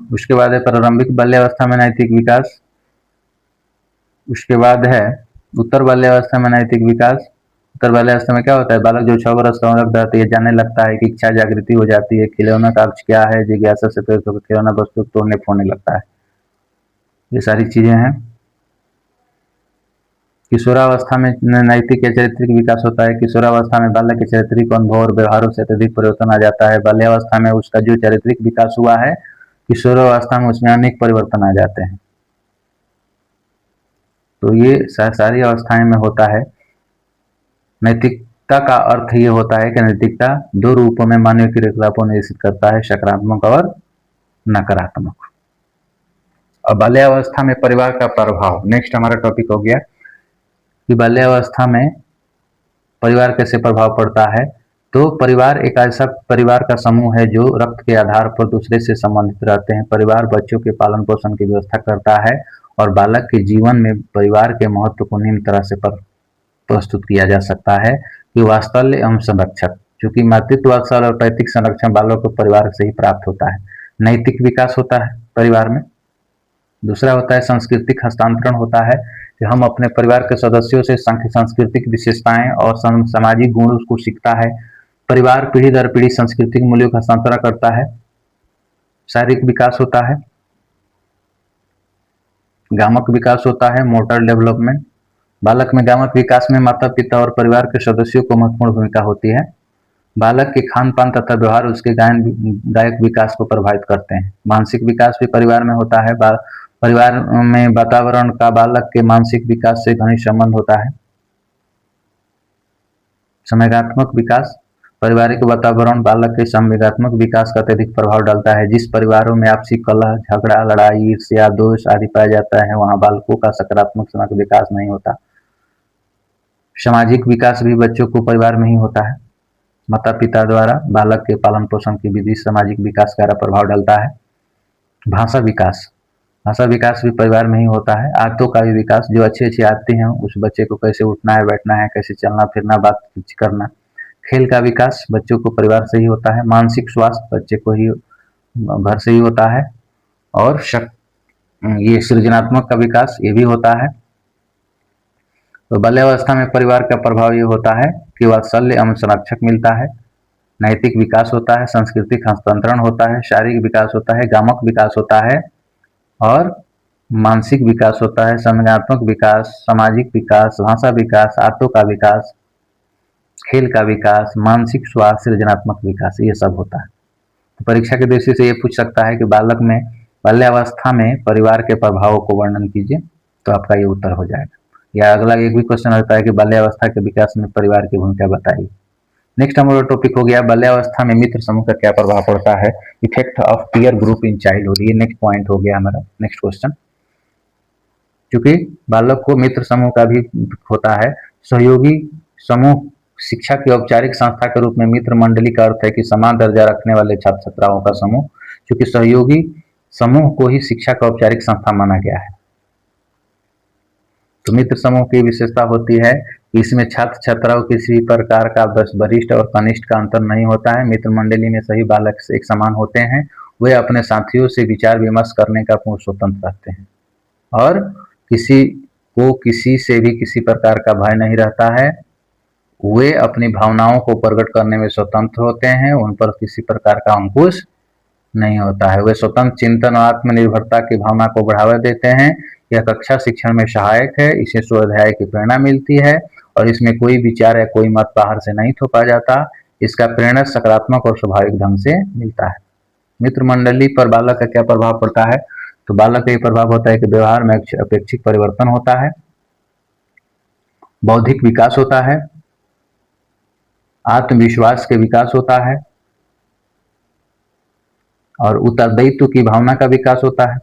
उसके बाद है प्रारंभिक बाल्यावस्था में नैतिक विकास। उसके बाद है उत्तर बाल्यावस्था में नैतिक विकास। उत्तर बाल्यावस्था में क्या होता है, बालक जो 6 वर्ष का होता है तो ये जानने लगता है कि इच्छा जागृति हो जाती है, खिलौना का अर्थ क्या है, जिज्ञासा से प्रेरित होकर खिलौना वस्तु तोड़ने फोड़ने लगता है। ये सारी चीजें हैं। किशोरावस्था में नैतिक या चारित्रिक विकास होता है। किशोरावस्था में बालक के चारित्रिक अनुभव और व्यवहारों से अत्यधिक परिवर्तन आ जाता है। बाल्यावस्था में उसका जो चारित्रिक विकास हुआ है, किशोरावस्था में उसमें अनेक परिवर्तन आ जाते हैं। तो ये सारी अवस्थाएं में होता है। नैतिकता का अर्थ ये होता है कि नैतिकता दो रूपों में मानवीय क्रियाकलापों निर्देशित करता है, सकारात्मक और नकारात्मक। अब बाल्यावस्था में परिवार का प्रभाव, नेक्स्ट हमारा टॉपिक हो गया कि बाल्यावस्था में परिवार कैसे प्रभाव पड़ता है। तो परिवार एक ऐसा परिवार का समूह है जो रक्त के आधार पर दूसरे से संबंधित रहते हैं। परिवार बच्चों के पालन पोषण की व्यवस्था करता है और बालक के जीवन में परिवार के महत्व को निम्न तरह से प्रस्तुत किया जा सकता है कि वात्सल्य एवं संरक्षक, चूंकि मातृत्व वात्सल्य और पैतृक संरक्षण बालक को परिवार से ही प्राप्त होता है। नैतिक विकास होता है परिवार में। दूसरा होता है सांस्कृतिक हस्तांतरण होता है कि हम अपने परिवार के सदस्यों से सांस्कृतिक विशेषताएं और सामाजिक गुण उसको सीखता है। परिवार पीढ़ी दर पीढ़ी सांस्कृतिक मूल्यों का हस्तांतरण करता है। शारीरिक विकास होता है। गामक विकास होता है, मोटर डेवलपमेंट। बालक में गामक विकास में माता पिता और परिवार के सदस्यों को महत्वपूर्ण भूमिका होती है। बालक के खान पान तथा व्यवहार उसके गायक विकास को प्रभावित करते हैं। मानसिक विकास भी परिवार में होता है। परिवार में वातावरण का बालक के मानसिक विकास से घनिष्ठ संबंध होता है। संवेगात्मक विकास, पारिवारिक वातावरण बालक के संवेगात्मक विकास का अत्यधिक प्रभाव डालता है। जिस परिवारों में आपसी कलह, झगड़ा, लड़ाई, ईर्ष्या, दोष आदि पाया जाता है, वहां बालकों का सकारात्मक समग्र विकास नहीं होता। सामाजिक विकास भी बच्चों को परिवार में ही होता है। माता पिता द्वारा बालक के पालन पोषण की विधि सामाजिक विकास का प्रभाव डालता है। भाषा विकास, भाषा विकास भी परिवार में ही होता है। आदतों का भी विकास, जो अच्छी अच्छी आदतें हैं उस बच्चे को कैसे उठना है, बैठना है, कैसे चलना फिरना, बातचीत करना। खेल का विकास बच्चों को परिवार से ही होता है। मानसिक स्वास्थ्य बच्चे को ही घर से ही होता है। और ये सृजनात्मक का विकास ये भी होता है। तो बाल्यावस्था में परिवार का प्रभाव ये होता है कि वात्सल्य एवं संरक्षक मिलता है। नैतिक विकास होता है, सांस्कृतिक हस्तांतरण होता है, शारीरिक विकास होता है, गामक विकास होता है और मानसिक विकास होता है, संज्ञानात्मक विकास, सामाजिक विकास, भाषा विकास, आदतों का विकास, खेल का विकास, मानसिक स्वास्थ्य, सृजनात्मक विकास, ये सब होता है। तो परीक्षा के दृष्टि से ये पूछ सकता है कि बालक में बाल्यावस्था में परिवार के प्रभावों को वर्णन कीजिए, तो आपका ये उत्तर हो जाएगा। या अगला एक भी क्वेश्चन होता है कि बाल्यावस्था के विकास में परिवार की भूमिका बताइए, नेक्स्ट हमारा टॉपिक हो गया बाल्यावस्था में मित्र समूह का क्या प्रभाव पड़ता है, effect of peer group in childhood. ये नेक्स्ट पॉइंट हो गया हमारा नेक्स्ट क्वेश्चन। क्योंकि बालक को मित्र समूह का भी होता है। सहयोगी समूह शिक्षा की औपचारिक संस्था के रूप में मित्र मंडली का अर्थ है कि समान दर्जा रखने वाले छात्र छात्राओं का समूह। क्योंकि सहयोगी समूह को ही शिक्षा का औपचारिक संस्था माना गया है। तो मित्र समूह की विशेषता होती है कि इसमें छात्र छात्राओं किसी प्रकार का वरिष्ठ और कनिष्ठ का अंतर नहीं होता है। मित्र मंडली में सभी बालक एक समान होते हैं। वे अपने साथियों से विचार विमर्श करने का पूर्ण स्वतंत्र रहते हैं और किसी को किसी से भी किसी प्रकार का भय नहीं रहता है। वे अपनी भावनाओं को प्रकट करने में स्वतंत्र होते हैं। उन पर किसी प्रकार का अंकुश नहीं होता है। वे स्वतंत्र चिंतन और आत्मनिर्भरता की भावना को बढ़ावा देते हैं। यह कक्षा शिक्षण में सहायक है। इसे स्वाध्याय की प्रेरणा मिलती है और इसमें कोई विचार या कोई मत बाहर से नहीं थोपा जाता। इसका प्रेरणा सकारात्मक और स्वाभाविक ढंग से मिलता है। मित्र मंडली पर बालक का क्या प्रभाव पड़ता है, तो बालक का ये प्रभाव होता है कि व्यवहार में अपेक्षित परिवर्तन होता है, बौद्धिक विकास होता है, आत्मविश्वास के विकास होता है और उत्तरदायित्व की भावना का विकास होता है,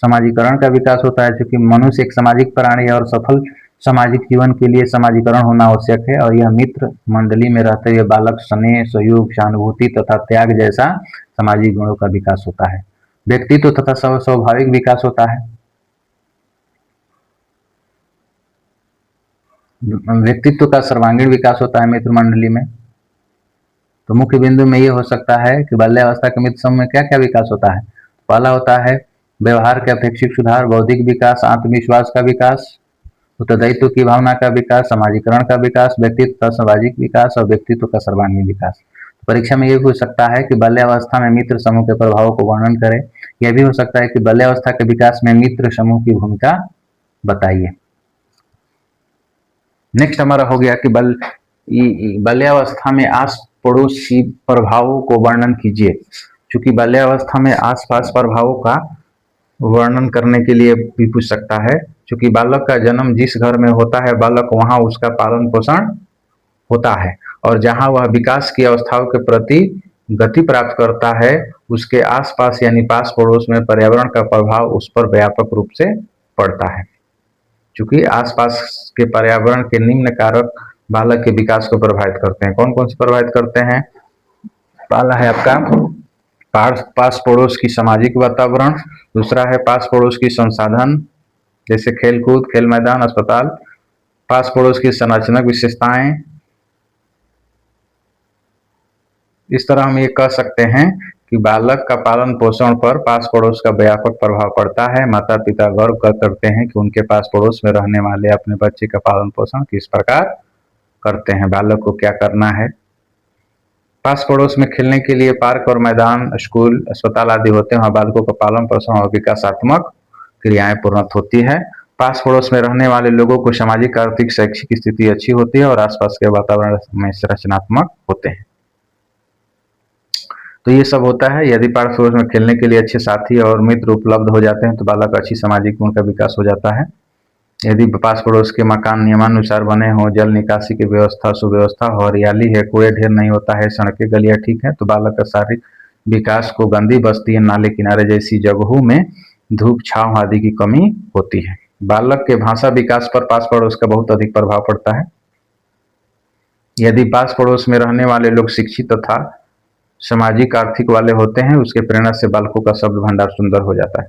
समाजीकरण का विकास होता है। क्योंकि मनुष्य एक सामाजिक प्राणी है और सफल सामाजिक जीवन के लिए समाजीकरण होना आवश्यक है। और यह मित्र मंडली में रहते हुए बालक स्नेह, सहयोग, सहानुभूति तथा त्याग जैसा सामाजिक गुणों का विकास होता है। व्यक्तित्व तथा स्वाभाविक विकास होता है। व्यक्तित्व का सर्वांगीण विकास होता है मित्र मंडली में। तो मुख्य बिंदु में ये हो सकता है कि बाल्यावस्था के मित्र समूह में क्या क्या विकास होता है। पहला होता है व्यवहार के अपेक्षित सुधार, बौद्धिक विकास, आत्मविश्वास का विकास, उत्तरदायित्व की भावना का विकास, समाजीकरण का विकास, व्यक्तित्व का सामाजिक विकास और व्यक्तित्व का सर्वांगीण विकास। परीक्षा में यह भी हो सकता है कि बाल्यावस्था में मित्र समूह के प्रभावों को वर्णन करें। यह भी हो सकता है कि बाल्यावस्था के विकास में मित्र समूह की भूमिका बताइए। नेक्स्ट हमारा हो गया कि बाल्यावस्था में आस पड़ोसी प्रभावों को वर्णन कीजिए। क्योंकि बाल्यावस्था में आसपास प्रभावों का वर्णन करने के लिए भी पूछ सकता है। क्योंकि बालक का जन्म जिस घर में होता है, बालक वहां उसका पालन पोषण होता है और जहां वह विकास की अवस्थाओं के प्रति गति प्राप्त करता है, उसके आसपास यानी पास पड़ोस में पर्यावरण का प्रभाव उस पर व्यापक रूप से पड़ता है। क्योंकि आसपास के पर्यावरण के निम्न कारक बालक के विकास को प्रभावित करते हैं। कौन कौन से प्रभावित करते हैं? पहला है आपका पास पड़ोस की सामाजिक वातावरण, दूसरा है पास पड़ोस की संसाधन जैसे खेल कूद, खेल मैदान, अस्पताल, पास पड़ोस की संरचनात्मक विशेषताएं। इस तरह हम ये कह सकते हैं कि बालक का पालन पोषण पर पास पड़ोस का व्यापक प्रभाव पड़ता है। माता पिता गर्व करते हैं कि उनके पास पड़ोस में रहने वाले अपने बच्चे का पालन पोषण किस प्रकार करते हैं, बालक को क्या करना है। पास पड़ोस में खेलने के लिए पार्क और मैदान, स्कूल, अस्पताल आदि होते हैं। वहाँ बालकों का पालन पोषण और विकासात्मक क्रियाएं पूर्णत होती है। पास पड़ोस में रहने वाले लोगों को सामाजिक, आर्थिक, शैक्षिक स्थिति अच्छी होती है और आसपास के वातावरण में रचनात्मक होते हैं। तो ये सब होता है। यदि पास पड़ोस में खेलने के लिए अच्छे साथी और मित्र उपलब्ध हो जाते हैं तो बालक अच्छी सामाजिक गुण का विकास हो जाता है। यदि पास पड़ोस के मकान नियमानुसार बने हों, जल निकासी की व्यवस्था सुव्यवस्था हो, हरियाली है, कूड़े ढेर नहीं होता है, सड़कें गलियां ठीक है, तो बालक का शारीरिक विकास को गंदी बस्ती, नाले किनारे जैसी जगहों में धूप छांव आदि की कमी होती है। बालक के भाषा विकास पर पास पड़ोस का बहुत अधिक प्रभाव पड़ता है। यदि पास पड़ोस में रहने वाले लोग शिक्षित तथा सामाजिक आर्थिक वाले होते हैं, उसके प्रेरणा से बालकों का शब्द भंडार सुंदर हो जाता है।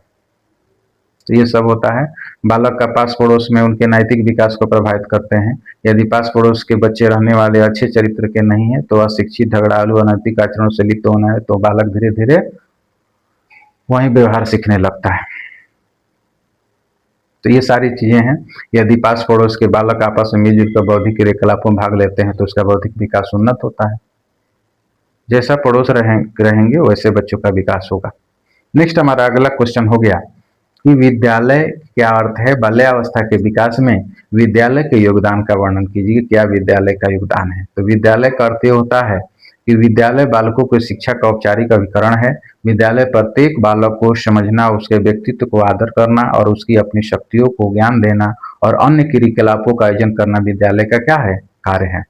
तो ये सब होता है। बालक का पास पड़ोस में उनके नैतिक विकास को प्रभावित करते हैं। यदि पास पड़ोस के बच्चे रहने वाले अच्छे चरित्र के नहीं है तो अशिक्षित, झगड़ालू, अनैतिक आचरणों से लिप्त होना है, तो बालक धीरे धीरे वही व्यवहार सीखने लगता है। तो ये सारी चीजें हैं। यदि पास पड़ोस के बालक आपस में मिलजुल कर बौद्धिक क्रियाकलापों में भाग लेते हैं तो उसका बौद्धिक विकास उन्नत होता है। जैसा पड़ोस रहेंगे वैसे बच्चों का विकास होगा। नेक्स्ट हमारा अगला क्वेश्चन हो गया कि विद्यालय क्या अर्थ है। बाल्यावस्था के विकास में विद्यालय के योगदान का वर्णन कीजिए। क्या विद्यालय का योगदान है? तो विद्यालय का अर्थ ये होता है कि विद्यालय बालकों को शिक्षा का औपचारिक अभिकरण है। विद्यालय प्रत्येक बालक को समझना, उसके व्यक्तित्व को आदर करना और उसकी अपनी शक्तियों को ज्ञान देना और अन्य क्रियाकलापों का आयोजन करना विद्यालय का क्या है? कार्य है।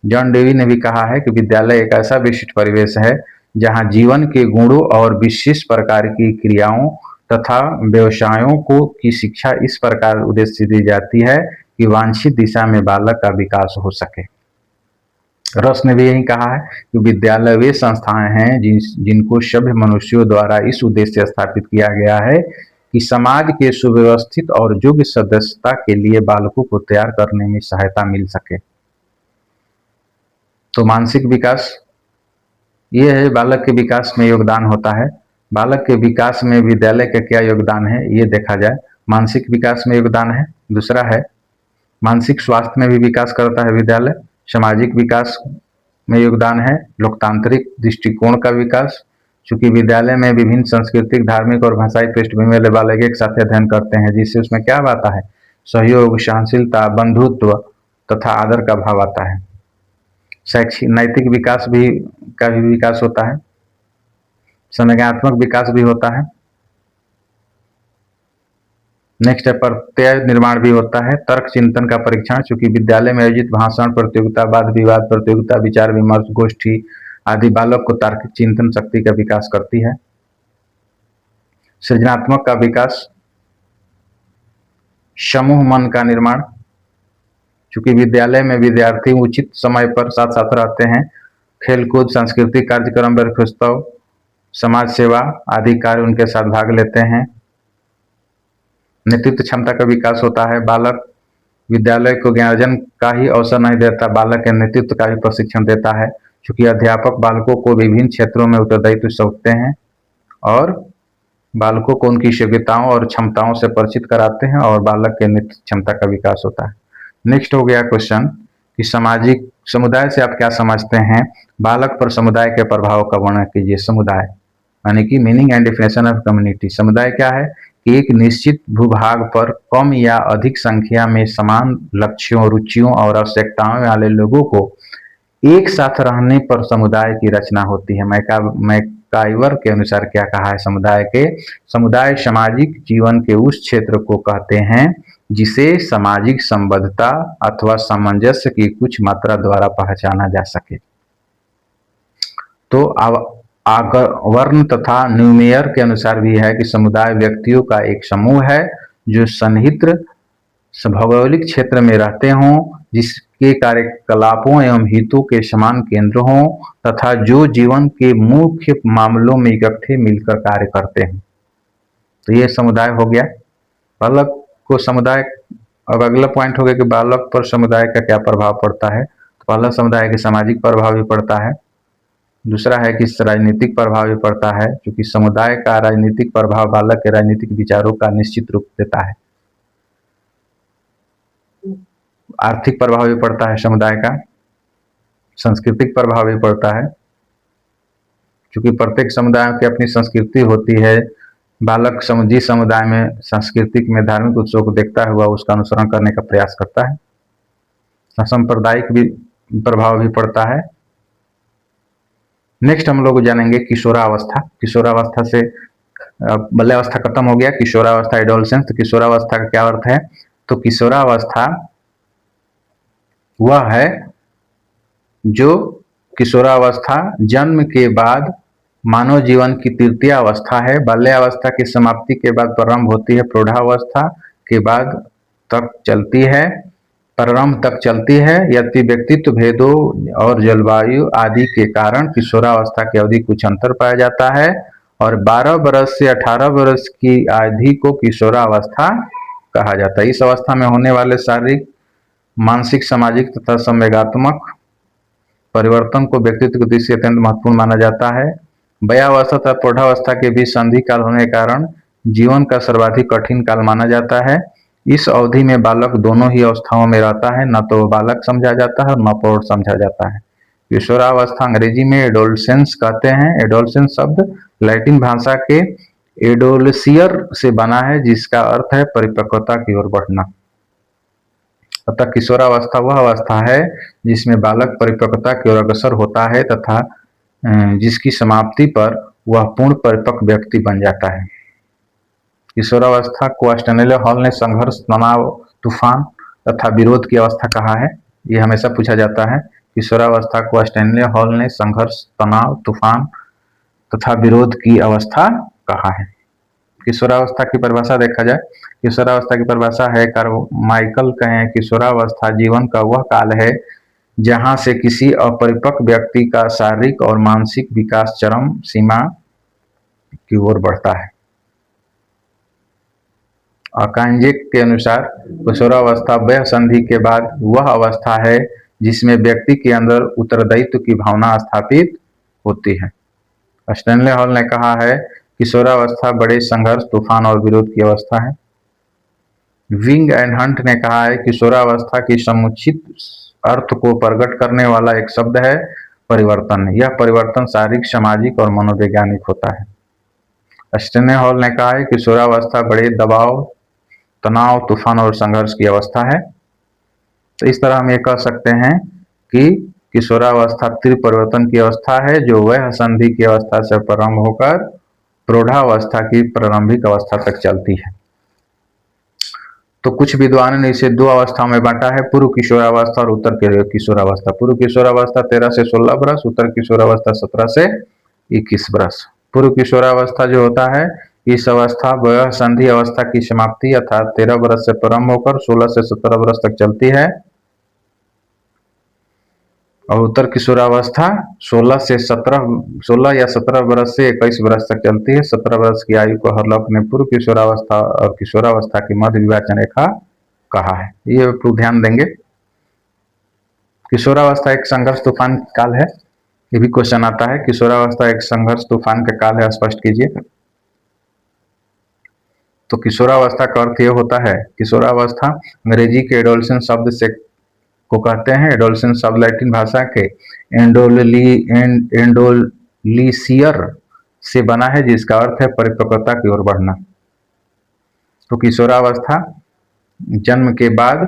जॉन डेवी ने भी कहा है कि विद्यालय एक ऐसा विशिष्ट परिवेश है जहां जीवन के गुणों और विशिष्ट प्रकार की क्रियाओं तथा व्यवसायों को की शिक्षा इस प्रकार उद्देश्य से दी जाती है कि वांछित दिशा में बालक का विकास हो सके। रस ने भी यही कहा है कि विद्यालय वे संस्थाएं हैं जिनको सभ्य मनुष्यों द्वारा इस उद्देश्य से स्थापित किया गया है कि समाज के सुव्यवस्थित और योग्य सदस्यता के लिए बालकों को तैयार करने में सहायता मिल सके। तो मानसिक विकास ये है, बालक के विकास में योगदान होता है। बालक के विकास में विद्यालय का क्या योगदान है ये देखा जाए। मानसिक विकास में योगदान है। दूसरा है मानसिक स्वास्थ्य में भी विकास करता है विद्यालय। सामाजिक विकास में योगदान है। लोकतांत्रिक दृष्टिकोण का विकास, चूंकि विद्यालय में विभिन्न सांस्कृतिक, धार्मिक और भाषाई पृष्ठभूमि वाले बालक एक साथ अध्ययन करते हैं, जिससे उसमें क्या आता है, सहयोग, सहनशीलता, बंधुत्व तथा आदर का भाव आता है। शैक्षिक नैतिक विकास भी का भी विकास होता है। संज्ञानात्मक विकास भी होता है। नेक्स्ट है प्रत्यय निर्माण भी होता है। तर्क चिंतन का परीक्षण, चूंकि विद्यालय में आयोजित भाषण प्रतियोगिता, वाद विवाद प्रतियोगिता, विचार विमर्श, गोष्ठी आदि बालक को तार्किक चिंतन शक्ति का विकास करती है। सृजनात्मक का विकास, समूह मन का निर्माण, चूंकि विद्यालय में विद्यार्थी उचित समय पर साथ साथ रहते हैं, खेलकूद, सांस्कृतिक कार्यक्रम, वृक्षोत्सव, समाज सेवा आदि कार्य उनके साथ भाग लेते हैं। नेतृत्व क्षमता का विकास होता है। बालक विद्यालय को ज्ञानार्जन का ही अवसर नहीं देता, बालक के नेतृत्व का भी प्रशिक्षण देता है, क्योंकि अध्यापक बालकों को विभिन्न क्षेत्रों में उत्तरदायित्व सौंपते हैं और बालकों को उनकी योग्यताओं और क्षमताओं से परिचित कराते हैं और बालक के नेतृत्व क्षमता का विकास होता है। नेक्स्ट हो गया क्वेश्चन कि सामाजिक समुदाय से आप क्या समझते हैं? बालक पर समुदाय के प्रभाव का वर्णन कीजिए। समुदाय यानी कि meaning and definition of community. समुदाय क्या है कि एक निश्चित भूभाग पर कम या अधिक संख्या में समान लक्ष्यों, रुचियों और आवश्यकताओं वाले लोगों को एक साथ रहने पर समुदाय की रचना होती है। मैकाइवर के अनुसार क्या कहा है समुदाय सामाजिक जीवन के उस क्षेत्र को कहते हैं जिसे सामाजिक संबद्धता अथवा सामंजस्य की कुछ मात्रा द्वारा पहचाना जा सके। तो वर्ण तथा न्यूमेयर के अनुसार भी है कि समुदाय व्यक्तियों का एक समूह है जो सन्निहित भौगोलिक क्षेत्र में रहते हों, जिसके कार्यकलापों एवं हितों के समान केंद्र हों तथा जो जीवन के मुख्य मामलों में इकट्ठे मिलकर कार्य करते हैं। तो ये समुदाय हो गया। बालक को समुदाय, अब अगला पॉइंट हो गया कि बालक पर समुदाय का क्या प्रभाव पड़ता है। तो पहला समुदाय के सामाजिक प्रभाव भी पड़ता है। दूसरा है कि राजनीतिक प्रभाव भी पड़ता है, क्योंकि समुदाय का राजनीतिक प्रभाव बालक के राजनीतिक विचारों का निश्चित रूप देता है। आर्थिक प्रभाव भी पड़ता है समुदाय का। सांस्कृतिक प्रभाव भी पड़ता है, क्योंकि प्रत्येक समुदाय की अपनी संस्कृति होती है। बालक जिस समुदाय में सांस्कृतिक में धार्मिक उत्सव को देखता हुआ उसका अनुसरण करने का प्रयास करता है। सांप्रदायिक भी प्रभाव भी पड़ता है। नेक्स्ट हम लोग जानेंगे किशोरावस्था। किशोरावस्था से बाल्यावस्था खत्म हो गया, किशोरावस्था एडोलसेंस। तो किशोरावस्था का क्या अर्थ है? तो किशोरावस्था वह है जो किशोरावस्था जन्म के बाद मानव जीवन की तृतीय अवस्था है। बाल्यावस्था की समाप्ति के बाद प्रारंभ होती है, प्रौढ़ावस्था के बाद तक चलती है, प्रारंभ तक चलती है। यदि व्यक्तित्व भेदों और जलवायु आदि के कारण किशोरावस्था की अवधि कुछ अंतर पाया जाता है और 12 वर्ष से 18 वर्ष की अवधि को किशोरावस्था कहा जाता है। इस अवस्था में होने वाले शारीरिक, मानसिक, सामाजिक तथा संवेगात्मक परिवर्तन को व्यक्तित्व की दृष्टि से अत्यंत महत्वपूर्ण माना जाता है। वयावस्था तथा प्रौढ़ावस्था के बीच संधि काल होने के कारण जीवन का सर्वाधिक कठिन काल माना जाता है। इस अवधि में बालक दोनों ही अवस्थाओं में रहता है, न तो बालक समझा जाता है और न प्रौढ़ समझा जाता है। किशोरावस्था अंग्रेजी में एडोलसेंस कहते हैं। एडोलसेंस शब्द लैटिन भाषा के एडोलसियर से बना है, जिसका अर्थ है परिपक्वता की ओर बढ़ना। अतः किशोरावस्था वह अवस्था है जिसमें बालक परिपक्वता की ओर अग्रसर होता है तथा जिसकी समाप्ति पर वह पूर्ण परिपक्व व्यक्ति बन जाता है। किशोरावस्था को स्टैनले हॉल ने संघर्ष, तनाव, तूफान तथा विरोध की अवस्था कहा है। ये हमेशा पूछा जाता है किशोरावस्था को स्टैनले हॉल ने संघर्ष, तनाव, तूफान तथा विरोध की अवस्था कहा है। किशोरावस्था की परिभाषा देखा जाए, किशोरावस्था की परिभाषा है कार्माइकल कहें, किशोरावस्था जीवन का वह काल है जहां से किसी अपरिपक्व व्यक्ति का शारीरिक और मानसिक विकास चरम सीमा की ओर बढ़ता है। अकांजेक के अनुसार किशोरावस्था वह संधि के बाद वह अवस्था है जिसमें व्यक्ति के अंदर उत्तरदायित्व की भावना स्थापित होती है। स्टैनले हॉल ने कहा है किशोरावस्था बड़े संघर्ष, तूफान और विरोध की अवस्था है। विंग एंड हंट ने कहा है किशोरावस्था की समुचित अर्थ को प्रकट करने वाला एक शब्द है परिवर्तन। यह परिवर्तन शारीरिक, सामाजिक और मनोवैज्ञानिक होता है। स्टैनले हॉल ने कहा है किशोरावस्था बड़े दबाव, तनाव, तूफान और संघर्ष की अवस्था है। तो इस तरह हम ये कह सकते हैं कि किशोरावस्था तीव्र परिवर्तन की अवस्था है जो वह संधि की अवस्था से प्रारंभ होकर प्रौढ़ावस्था की प्रारंभिक अवस्था तक चलती है। तो कुछ विद्वानों ने इसे दो अवस्थाओं में बांटा है, पूर्व किशोरावस्था और उत्तर किशोरावस्था। पूर्व किशोरावस्था 13 से 16 वर्ष, उत्तर किशोरावस्था 17 से 21 वर्ष। पूर्व किशोरावस्था जो होता है, इस अवस्था वह संधि अवस्था की समाप्ति अर्थात 13 वर्ष से प्रारंभ होकर 16 से 17 वर्ष तक चलती है। और उत्तर किशोरावस्था 16 या 17 वर्ष से 21 वर्ष तक चलती है। 17 वर्ष की आयु को हर्लॉक ने पूर्व किशोरावस्था और किशोरावस्था की मध्य विभाजन रेखा कहा है। ये आप ध्यान देंगे। किशोरावस्था एक संघर्ष तूफान काल है, ये भी क्वेश्चन आता है। किशोरावस्था एक संघर्ष तूफान का काल है, स्पष्ट कीजिए। तो किशोरावस्था का अर्थ ये होता है, किशोरावस्था अंग्रेजी के एडोलसेंस शब्द से को कहते हैं। एडोलसेंस शब्द लैटिन भाषा के एंडोलिसियर से बना है जिसका अर्थ है परिपक्वता की ओर बढ़ना। तो किशोरावस्था जन्म के बाद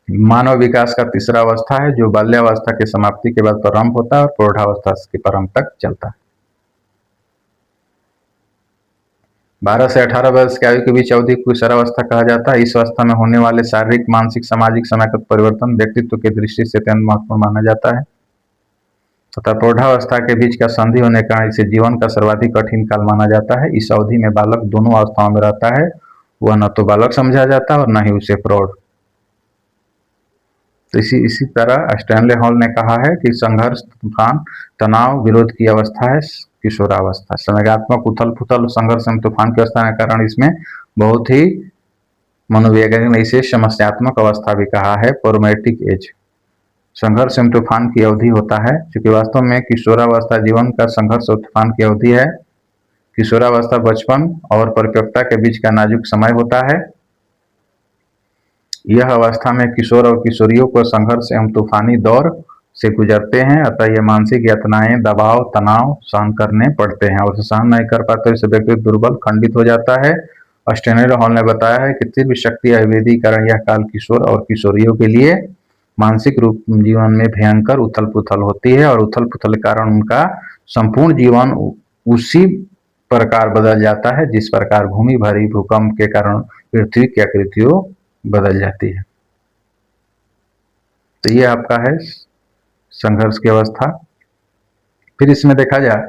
मानव विकास का तीसरा अवस्था है जो बाल्यावस्था के समाप्ति के बाद प्रारंभ होता है और प्रौढ़ावस्था के प्रारंभ तक चलता है। 12 से 18 वर्ष की आयु के बीच अवधि को किशोरावस्था कहा जाता है। इस अवस्था में होने वाले शारीरिक, मानसिक, सामाजिक समयगत परिवर्तन व्यक्तित्व की दृष्टि से अत्यंत महत्वपूर्ण माना जाता है तथा प्रौढ़ावस्था के बीच का संधि होने के कारण इसे जीवन का सर्वाधिक कठिन काल माना जाता है। इस अवधि में बालक दोनों अवस्थाओं में रहता है, वह न तो बालक समझा जाता है और न ही उसे प्रौढ़। तो इसी तरह स्टैनले हॉल ने कहा है कि संघर्ष, तूफान, तनाव, विरोध की अवस्था है किशोरावस्था। संवेगात्मक उथल पुथल, संघर्ष एवं तूफान की अवस्था के कारण इसमें बहुत ही मनोवैज्ञानिक ने इसे समस्यात्मक अवस्था भी कहा है, ट्रॉमेटिक एज। संघर्ष एवं तूफान की अवधि होता है, क्योंकि वास्तव में किशोरावस्था जीवन का संघर्ष और तूफान की अवधि है। किशोरावस्था बचपन और परिपक्वता के बीच का नाजुक समय होता है। यह अवस्था में किशोर और किशोरियों को संघर्ष एवं तूफानी दौर से गुजरते हैं, अतः ये मानसिक यातनाएं, दबाव, तनाव सहन करने पड़ते हैं और सहन नहीं कर पाते इससे व्यक्ति दुर्बल, खंडित हो जाता है। स्टैनले हॉल ने बताया है कि तीव्र शक्ति आयुर्वेदीकरण यह काल किशोर और किशोरियों के लिए मानसिक रूप जीवन में भयंकर उथल पुथल होती है और उथल पुथल के कारण उनका संपूर्ण जीवन उसी प्रकार बदल जाता है जिस प्रकार भूमि भारी भूकंप के कारण पृथ्वी की आकृतियों बदल जाती है। तो ये आपका है संघर्ष की अवस्था। फिर इसमें देखा जाए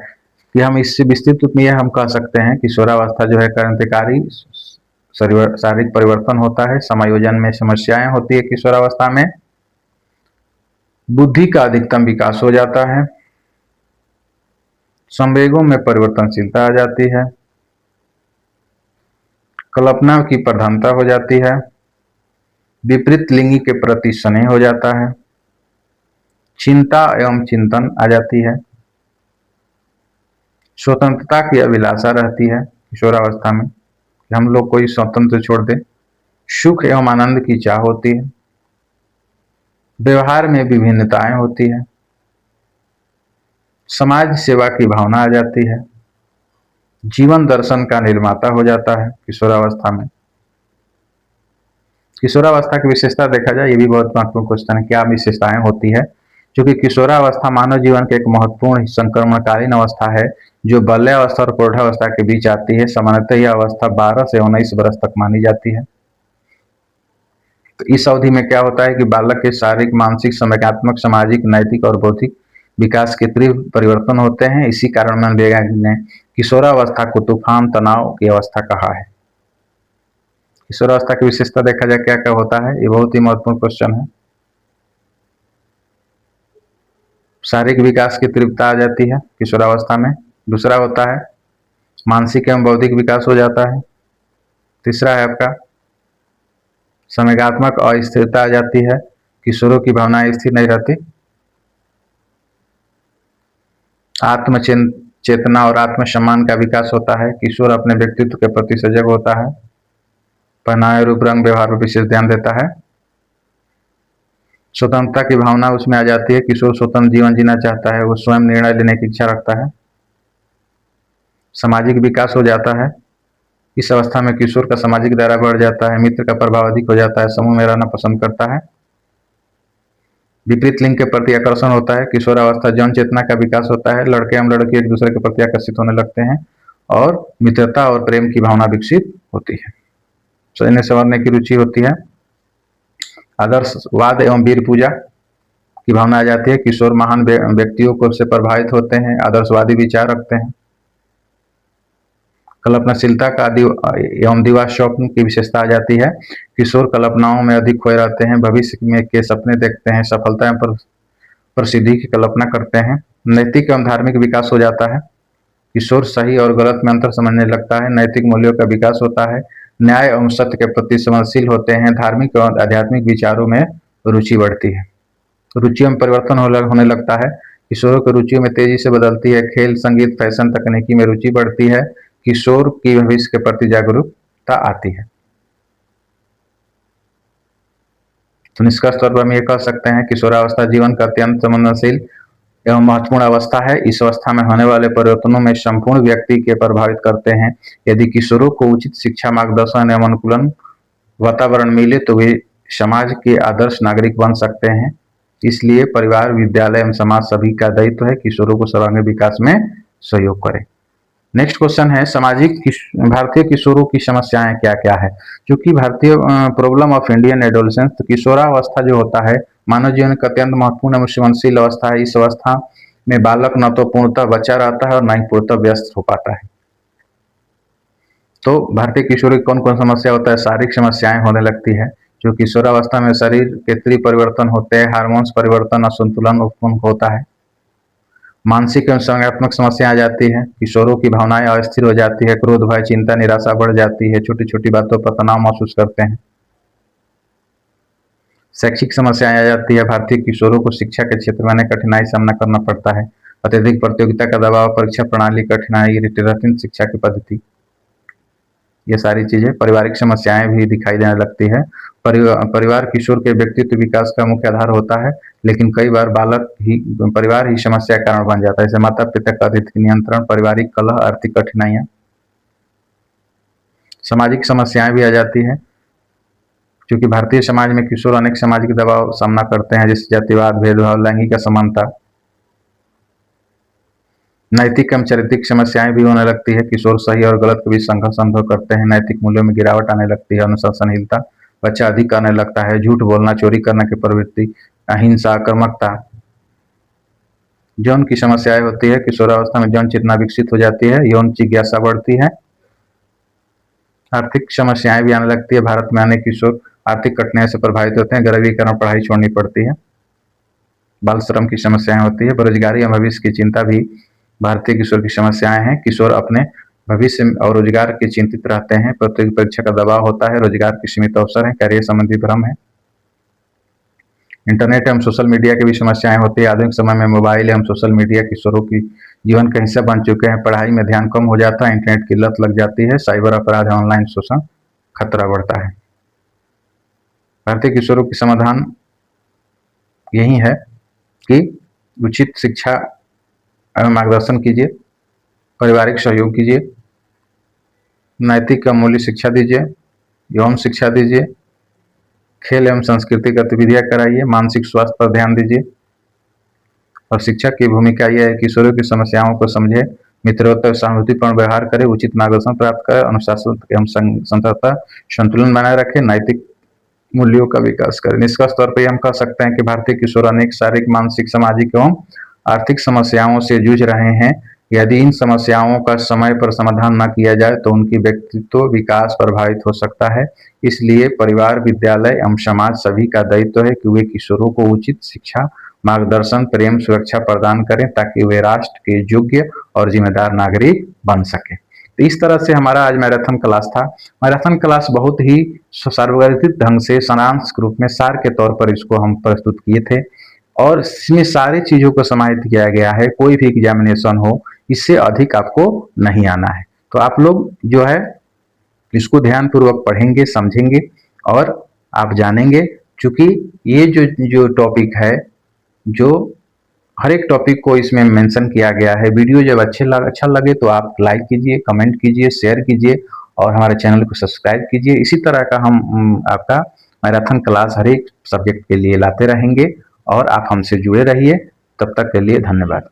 कि हम इससे विस्तृत रूप में यह हम कह सकते हैं कि किशोरावस्था जो है क्रांतिकारी शारीरिक परिवर्तन होता है, समायोजन में समस्याएं होती है किशोरावस्था में, बुद्धि का अधिकतम विकास हो जाता है, संवेगों में परिवर्तनशीलता आ जाती है, कल्पना की प्रधानता हो जाती है, विपरीत लिंगी के प्रति स्नेह हो जाता है, चिंता एवं चिंतन आ जाती है, स्वतंत्रता की अभिलाषा रहती है किशोरावस्था में कि हम लोग कोई स्वतंत्र छोड़ दें, सुख एवं आनंद की चाह होती है, व्यवहार में विभिन्नताएं होती है, समाज सेवा की भावना आ जाती है, जीवन दर्शन का निर्माता हो जाता है किशोरावस्था में। किशोरावस्था की विशेषता देखा जाए, ये भी बहुत महत्वपूर्ण क्वेश्चन है, क्या विशेषताएं होती है? क्योंकि किशोरावस्था मानव जीवन के एक महत्वपूर्ण संक्रमणकालीन अवस्था है जो बाल्यावस्था और प्रौढ़ावस्था के बीच आती है। सामान्यतः यह अवस्था 12 से 19 वर्ष तक मानी जाती है। तो इस अवधि में क्या होता है कि बालक के शारीरिक, मानसिक, संवेगात्मक, सामाजिक, नैतिक और बौद्धिक विकास के तीव्र परिवर्तन होते हैं। इसी कारण मनोवैज्ञानिक ने किशोरावस्था को तूफान तनाव की अवस्था कहा है। किशोरावस्था की विशेषता देखा जाए क्या क्या होता है, ये बहुत ही महत्वपूर्ण क्वेश्चन है। शारीरिक विकास की तीव्रता आ जाती है किशोरावस्था में। दूसरा होता है मानसिक एवं बौद्धिक विकास हो जाता है। तीसरा है आपका संवेगात्मक अस्थिरता आ जाती है, किशोरों की भावनाएं स्थिर नहीं रहती। आत्म चेतना और आत्मसम्मान का विकास होता है, किशोर अपने व्यक्तित्व के प्रति सजग होता है, पहनावे, रूप, रंग, व्यवहार पर विशेष ध्यान देता है। स्वतंत्रता की भावना उसमें आ जाती है, किशोर स्वतंत्र जीवन जीना चाहता है, वो स्वयं निर्णय लेने की इच्छा रखता है। सामाजिक विकास हो जाता है, इस अवस्था में किशोर का सामाजिक दायरा बढ़ जाता है, मित्र का प्रभाव अधिक हो जाता है, समूह में रहना पसंद करता है। विपरीत लिंग के प्रति आकर्षण होता है, किशोरावस्था यौन चेतना का विकास होता है, लड़के एवं लड़की एक दूसरे के प्रति आकर्षित होने लगते हैं और मित्रता और प्रेम की भावना विकसित होती है। सजने संवरने की रुचि होती है। आदर्शवाद एवं वीर पूजा की भावना आ जाती है, किशोर महान व्यक्तियों को से प्रभावित होते हैं, आदर्शवादी विचार रखते हैं। कल्पनाशीलता का एवं दिवा स्वप्न की विशेषता आ जाती है, किशोर कल्पनाओं में अधिक खोए रहते हैं, भविष्य में के सपने देखते हैं, सफलता एवं प्रसिद्धि की कल्पना करते हैं। नैतिक एवं धार्मिक विकास हो जाता है, किशोर सही और गलत में अंतर समझने लगता है, नैतिक मूल्यों का विकास होता है, न्याय एवं सत्य के प्रति संवेदनशील होते हैं, धार्मिक और आध्यात्मिक विचारों में रुचि बढ़ती है। रुचियों में परिवर्तन होने लगता है, किशोरों की रुचियों में तेजी से बदलती है, खेल, संगीत, फैशन, तकनीकी में रुचि बढ़ती है, किशोर की भविष्य के प्रति जागरूकता आती है। तो निष्कर्ष तौर पर हम ये कह सकते हैं किशोरावस्था जीवन का अत्यंत संवेदनशील एवं महत्वपूर्ण अवस्था है। इस अवस्था में होने वाले परिवर्तनों में संपूर्ण व्यक्ति के प्रभावित करते हैं। यदि किशोरों को उचित शिक्षा, मार्गदर्शन एवं अनुकूलन वातावरण मिले तो वे समाज के आदर्श नागरिक बन सकते हैं। इसलिए परिवार, विद्यालय एवं समाज सभी का दायित्व है किशोरों को सर्वांगीण विकास में सहयोग करें। नेक्स्ट क्वेश्चन है भारतीय किशोरों की समस्याएं क्या क्या है। क्योंकि भारतीय प्रॉब्लम ऑफ इंडियन एडोलसेंस, तो किशोरावस्था जो होता है मानव जीवन का अत्यंत महत्वपूर्ण एवं संवेदनशील अवस्था है। इस अवस्था में बालक न तो पूर्णतः बच्चा रहता है और न ही पूर्णतः व्यस्त हो पाता है। तो भारतीय किशोरों की कौन कौन समस्या होता है? शारीरिक समस्याएं होने लगती है, जो किशोरावस्था में शरीर के तीव्र परिवर्तन होते हैं, हार्मोन्स परिवर्तन, असंतुलन उत्पन्न होता है। मानसिक एवं संज्ञानात्मक समस्या आ जाती है, किशोरों की भावनाएं अस्थिर हो जाती है, क्रोध, भय, चिंता, निराशा बढ़ जाती है, छोटी छोटी बातों पर तनाव महसूस करते हैं। शैक्षिक समस्याएं आ जाती है, भारतीय किशोरों को शिक्षा के क्षेत्र में अनेक कठिनाई सामना करना पड़ता है। अत्यधिक प्रतियोगिता का दबाव, परीक्षा प्रणाली कठिनाई, रिटेरथिन शिक्षा की पद्धति, ये सारी चीजें। पारिवारिक समस्याएं भी दिखाई देने लगती है। परिवार किशोर के व्यक्तित्व विकास का मुख्य आधार होता है, लेकिन कई बार परिवार ही समस्या का कारण बन जाता है, जैसे माता पिता का अधिक नियंत्रण, पारिवारिक कलह, आर्थिक कठिनाइयां। सामाजिक समस्याएं भी आ जाती है, क्योंकि भारतीय समाज में किशोर अनेक सामाजिक दबाव सामना करते हैं, जैसे जातिवाद, भेदभाव, लैंगिक असमानता। नैतिक एवं चारित्रिक समस्याएं भी होने लगती है, किशोर सही और गलत के बीच संघर्ष अनुभव करते हैं, नैतिक मूल्यों में गिरावट आने लगती है, अनुशासनहीनता बच्चा अधिक करने लगता है, झूठ बोलना, चोरी करने की प्रवृत्ति, अहिंसा, आक्रामकता। यौन की समस्याएं होती है, किशोरावस्था में यौन चेतना विकसित हो जाती है, यौन जिज्ञासा बढ़ती है। आर्थिक समस्याएं भी आने लगती है, भारत में अनेक किशोर आर्थिक कठिनाई से प्रभावित होते हैं, गरीबी के कारण पढ़ाई छोड़नी पड़ती है। बाल श्रम की समस्याएं होती है, बेरोजगारी एवं भविष्य की चिंता भी भारतीय किशोर की समस्याएं हैं। किशोर अपने भविष्य और रोजगार के चिंतित रहते हैं, प्रतियोगी परीक्षा का दबाव होता है, रोजगार के सीमित अवसर है, कैरियर संबंधी भ्रम है। इंटरनेट एवं सोशल मीडिया की भी समस्याएं होती है। आधुनिक समय में मोबाइल एवं सोशल मीडिया किशोरों की जीवन का हिस्सा बन चुके हैं, पढ़ाई में ध्यान कम हो जाता है, इंटरनेट की लत लग जाती है, साइबर अपराध, ऑनलाइन शोषण खतरा बढ़ता है। भारतीय किशोरों की समाधान यही है कि उचित शिक्षा एवं मार्गदर्शन कीजिए, पारिवारिक सहयोग कीजिए, नैतिक मूल्य शिक्षा दीजिए, यौन शिक्षा दीजिए, खेल एवं सांस्कृतिक गतिविधियां कराइए, मानसिक स्वास्थ्य पर ध्यान दीजिए। और शिक्षक की भूमिका यह है किशोरों की समस्याओं को समझे, मित्रवत सहानुभूतिपूर्ण व्यवहार करे, उचित मार्गदर्शन प्राप्त करे, अनुशासन एवं संतरता संतुलन बनाए रखे, नैतिक मूल्यों का विकास करें। निष्कर्ष तौर पर हम कह सकते हैं कि भारतीय किशोर अनेक शारीरिक, मानसिक, सामाजिक एवं आर्थिक समस्याओं से जूझ रहे हैं। यदि इन समस्याओं का समय पर समाधान न किया जाए तो उनकी व्यक्तित्व विकास प्रभावित हो सकता है। इसलिए परिवार, विद्यालय एवं समाज सभी का दायित्व है कि वे किशोरों को उचित शिक्षा, मार्गदर्शन, प्रेम, सुरक्षा प्रदान करें ताकि वे राष्ट्र के योग्य और जिम्मेदार नागरिक बन सके। तो इस तरह से हमारा आज मैराथन क्लास था। मैराथन क्लास बहुत ही सार्वगर्भित ढंग से सारांश रूप में सार के तौर पर इसको हम प्रस्तुत किए थे और इसमें सारी चीज़ों को समाहित किया गया है। कोई भी एग्जामिनेशन हो, इससे अधिक आपको नहीं आना है। तो आप लोग जो है इसको ध्यानपूर्वक पढ़ेंगे, समझेंगे और आप जानेंगे। चूंकि ये जो टॉपिक है, जो हर एक टॉपिक को इसमें मेंशन किया गया है। वीडियो जब अच्छा लगे तो आप लाइक कीजिए, कमेंट कीजिए, शेयर कीजिए और हमारे चैनल को सब्सक्राइब कीजिए। इसी तरह का हम आपका मैराथन क्लास हर एक सब्जेक्ट के लिए लाते रहेंगे और आप हमसे जुड़े रहिए। तब तक के लिए धन्यवाद।